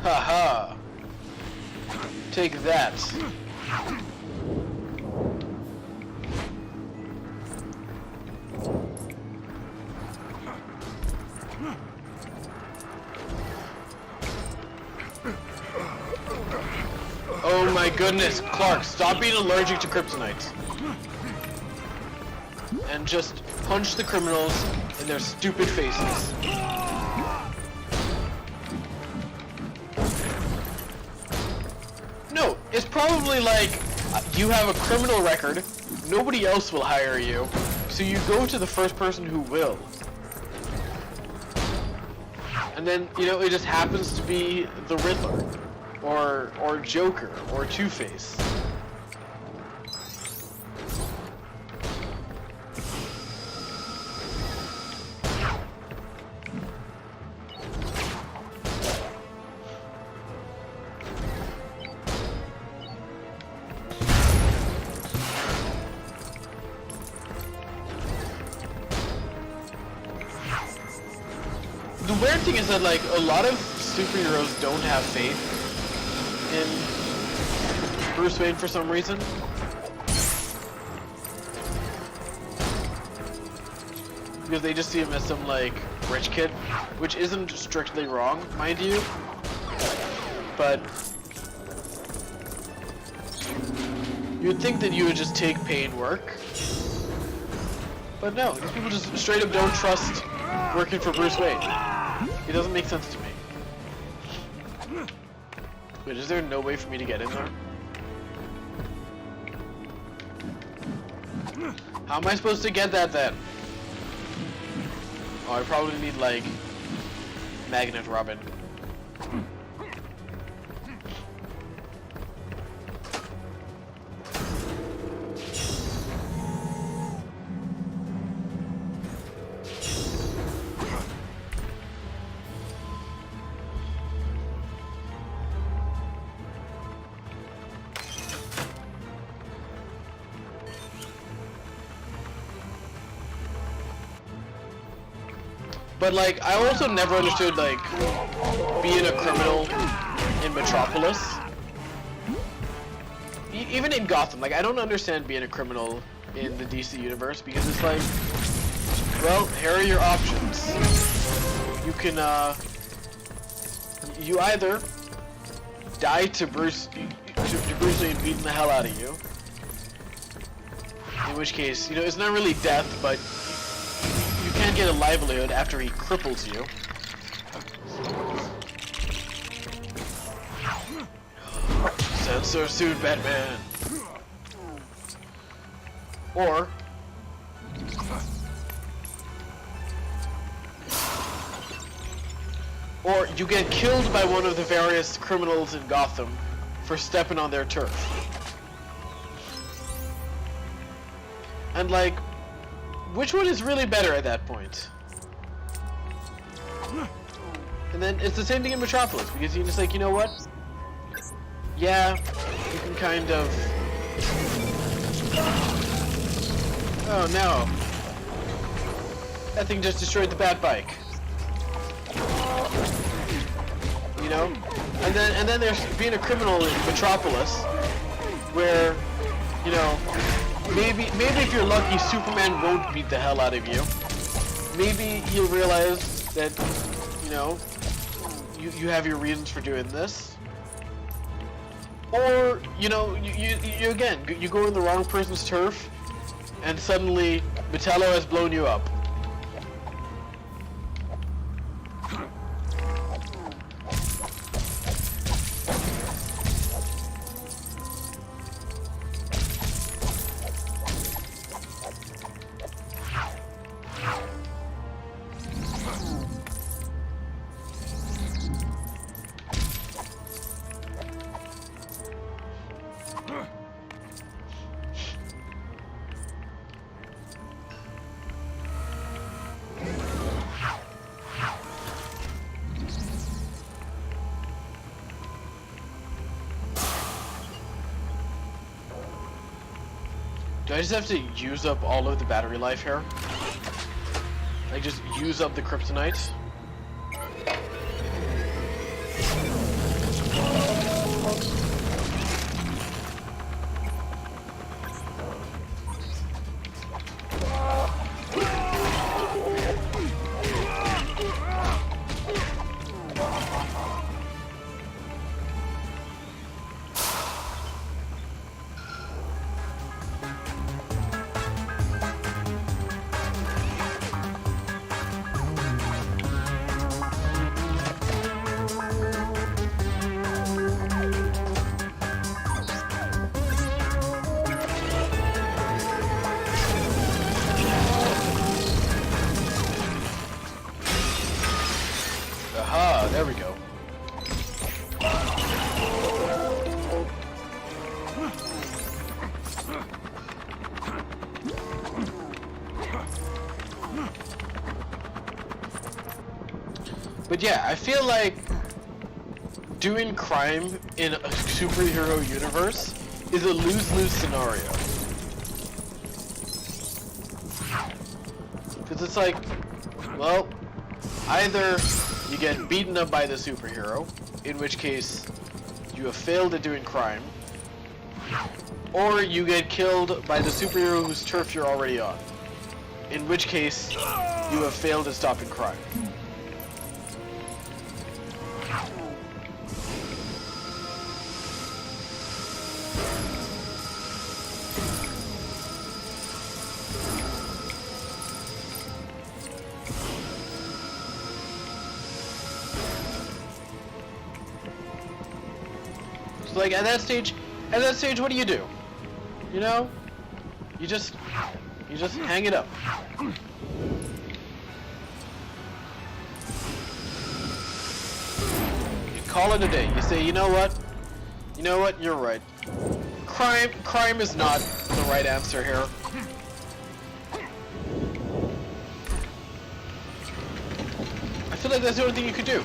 Haha. Take that, Oh my goodness, Clark, stop being allergic to kryptonite. And just punch the criminals in their stupid faces. No, it's probably like you have a criminal record, nobody else will hire you, so you go to the first person who will. And then, you know, it just happens to be the Riddler, or Joker, or Two-Face. The weird thing is that, like, a lot of superheroes don't have faith in Bruce Wayne for some reason. Because they just see him as some, like, rich kid, which isn't strictly wrong, mind you. But you'd think that you would just take pay and work. But no, these people just straight up don't trust working for Bruce Wayne. It doesn't make sense to me. Wait, is there no way for me to get in there? How am I supposed to get that then? Oh, I probably need, like, Magnet Robin. But, like, I also never understood, like, being a criminal in Metropolis. Even in Gotham, like, I don't understand being a criminal in the DC universe, because it's like, well, here are your options. You can, you either die to Bruce Wayne beating the hell out of you, in which case, you know, it's not really death, but you can't get a livelihood after he cripples you. Censor suit, Batman. Or you get killed by one of the various criminals in Gotham for stepping on their turf. And, like, which one is really better at that point? And then it's the same thing in Metropolis, because you're just like, you know what? Yeah, you can kind of... Oh no. That thing just destroyed the Bat Bike. You know? And then there's being a criminal in Metropolis, where, you know, maybe if you're lucky, Superman won't beat the hell out of you. Maybe you'll realize that, you know, you have your reasons for doing this. Or, you know, you go in the wrong person's turf, and suddenly Metallo has blown you up. Do I just have to use up all of the battery life here? Like, just use up the kryptonite? But yeah, I feel like doing crime in a superhero universe is a lose-lose scenario. Because it's like, well, either you get beaten up by the superhero, in which case you have failed at doing crime, or you get killed by the superhero whose turf you're already on, in which case you have failed at stopping crime. So like at that stage, what do? You know? You just hang it up. You call it a day. You say, you know what? You're right. Crime is not the right answer here. I feel like that's the only thing you could do.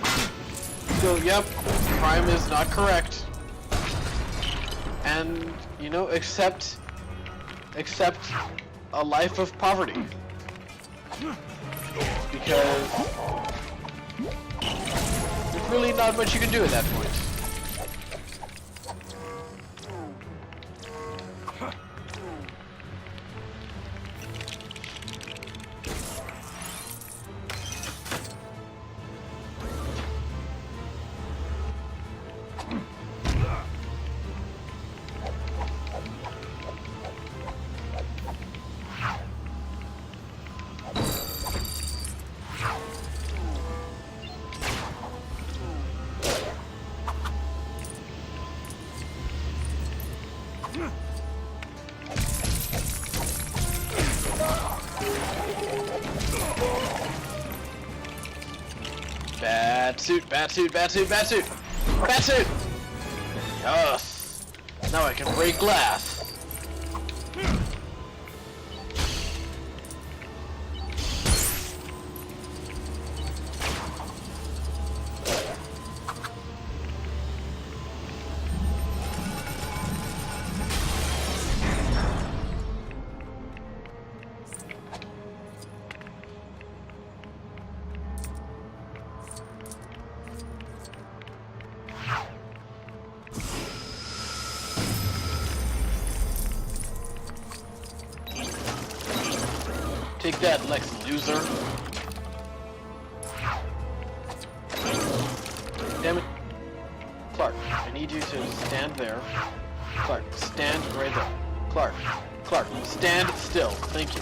So, yep, crime is not correct. And, you know, accept a life of poverty. Because there's really not much you can do at that point. Batsuit! Yes! Now I can break glass! Take that, Lex loser. Damn it. Clark, I need you to stand there. Clark, stand right there. Clark, stand still. Thank you.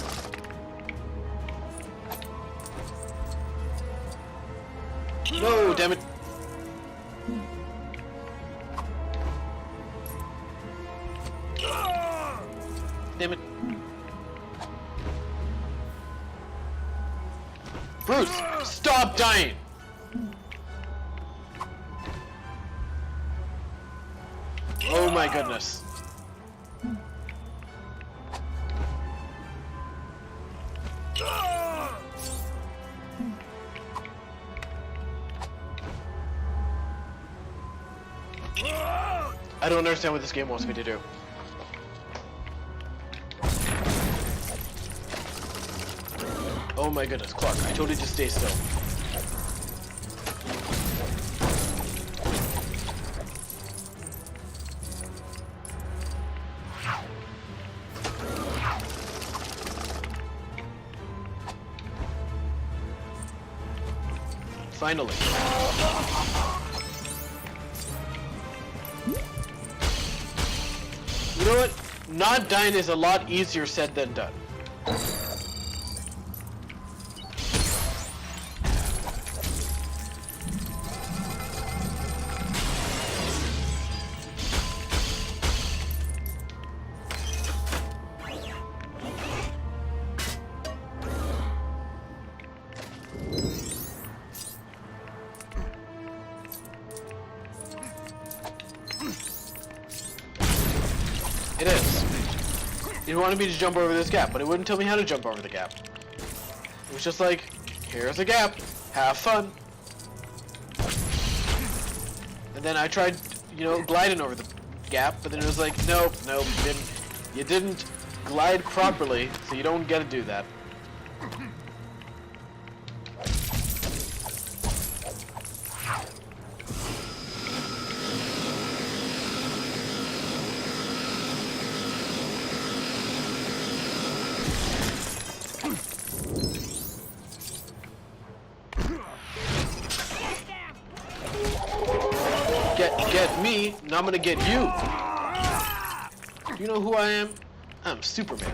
No, damn it. Damn it. Bruce, stop dying! Oh my goodness. I don't understand what this game wants me to do. Oh my goodness, Clark, I told you to stay still. Finally. You know what? Not dying is a lot easier said than done. It is. It wanted me to jump over this gap, but it wouldn't tell me how to jump over the gap. It was just like, here's a gap, have fun. then I tried, gliding over the gap, but then it was like, nope, you didn't glide properly, so you don't get to do that. Get me, and I'm gonna get you. You know who I am? I'm Superman.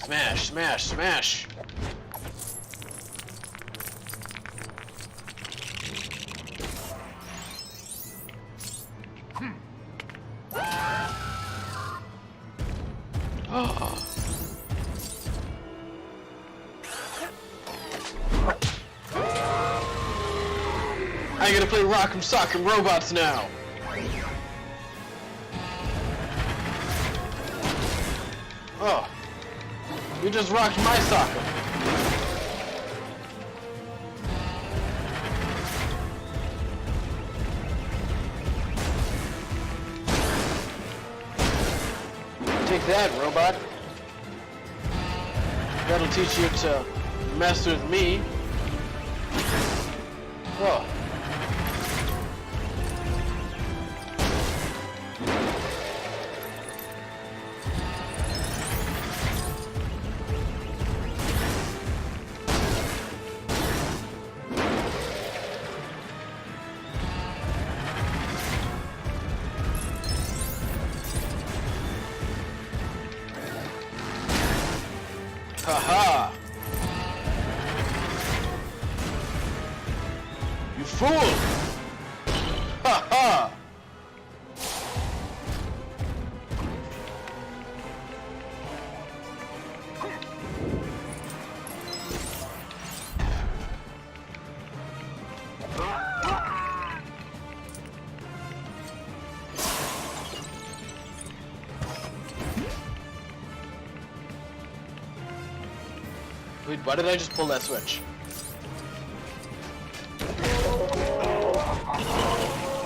Smash, smash, smash! Oh. I gotta play Rock'em Sock'em Robots now! Oh. You just rocked my soccer. Take that, robot. That'll teach you to mess with me. Oh. Haha! You fool! Haha! Wait, why did I just pull that switch?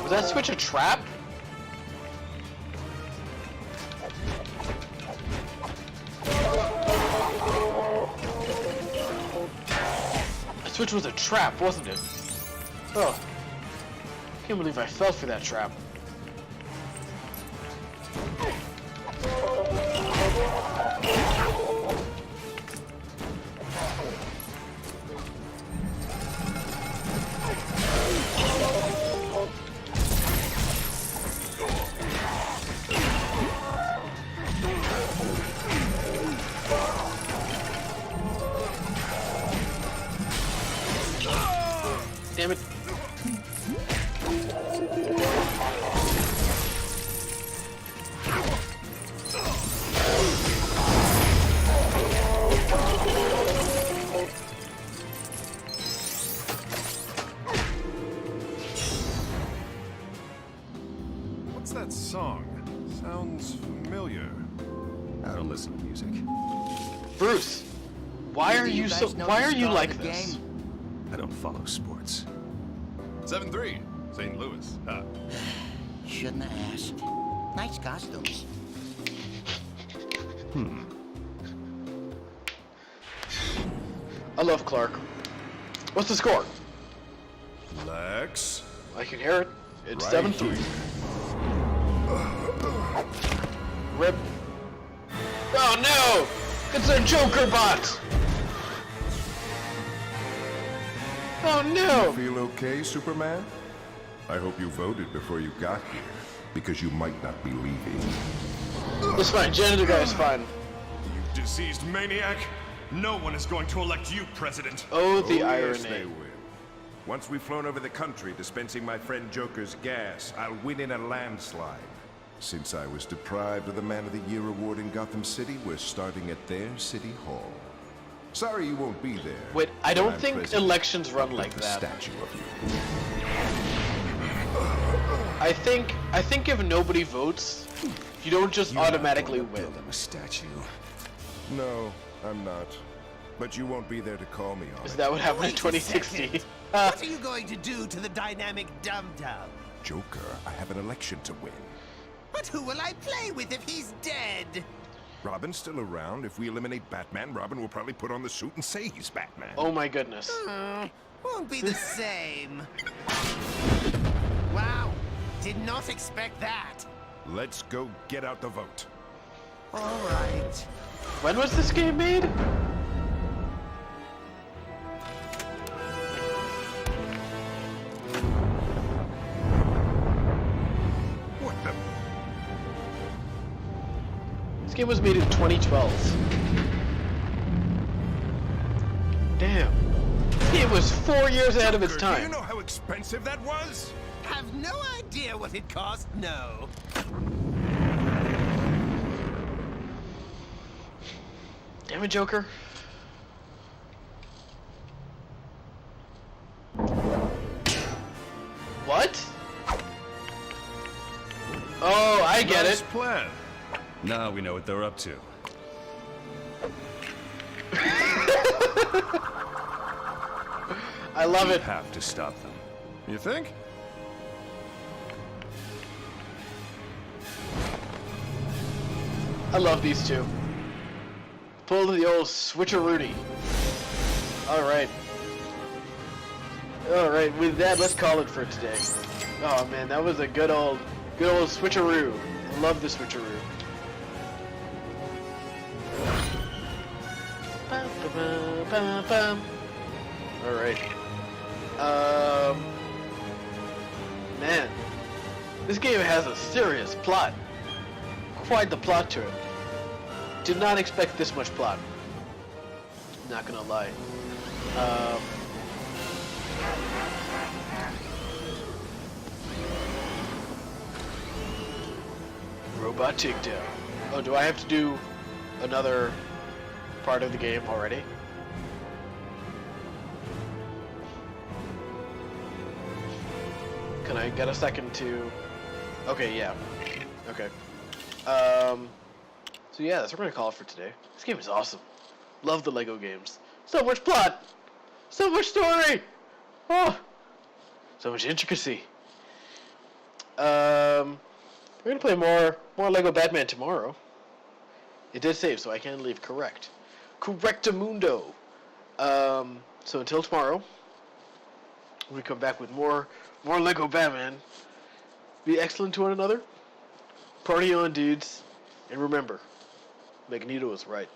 Was that switch a trap? That switch was a trap, wasn't it? Oh. Can't believe I fell for that trap. Damn it. What's that song? Sounds familiar. I don't listen to music. Bruce, why are you like this? I don't follow sports. 7-3, St. Louis. Huh. Shouldn't have asked. Nice costumes. I love Clark. What's the score? Lex. I can hear it. It's Right 7-3. Rip. Oh no! It's a Joker bot! Oh You no! feel okay, Superman? I hope you voted before you got here, because you might not be leaving. It's fine. Janitor guy is fine. You diseased maniac! No one is going to elect you president. Oh, the Yes, they irony. will. Once we've flown over the country dispensing my friend Joker's gas, I'll win in a landslide. Since I was deprived of the Man of the Year award in Gotham City, we're starting at their city hall. Sorry you won't be there. Wait, I but don't I'm think president. elections run I'll like build a that. statue of you. I think if nobody votes, you don't just automatically win. Build him a statue. No, I'm not. But you won't be there to call me on Is it. that what happened in Wait a 2016? second. What are you going to do to the dynamic dum-dum? Joker, I have an election to win. But who will I play with if he's dead? Robin's still around. If we eliminate Batman, Robin will probably put on the suit and say he's Batman. Oh my goodness. Won't be the same. Wow, did not expect that. Let's go get out the vote. All right. When was this game made? What the? This game was made in 2012. Damn. It was 4 years ahead of its Joker, do you time. know how expensive that was? Have no idea what it cost? No. Damn it, Joker. What? Oh, I get Nice it. plan. Now we know what they're up to. I love We it. have to stop them. You think? I love these two. Pull the old switcheroonie. Alright. Alright, with that, let's call it for today. Oh man, that was a good old switcheroo. I love the switcheroo. Alright. Man. This game has a serious plot. Quite the plot to it. Did not expect this much plot. Not gonna lie. Robot takedown. Oh, do I have to do another part of the game already? Can I get a second to... Okay, yeah. Okay. So yeah, that's what we're gonna call it for today. This game is awesome. Love the Lego games. So much plot! So much story! Oh! So much intricacy. We're gonna play more Lego Batman tomorrow. It did save, so I can leave correct. Correctamundo! So until tomorrow, we come back with more Lego Batman. Be excellent to one another. Party on, dudes. And remember, Magneto is right.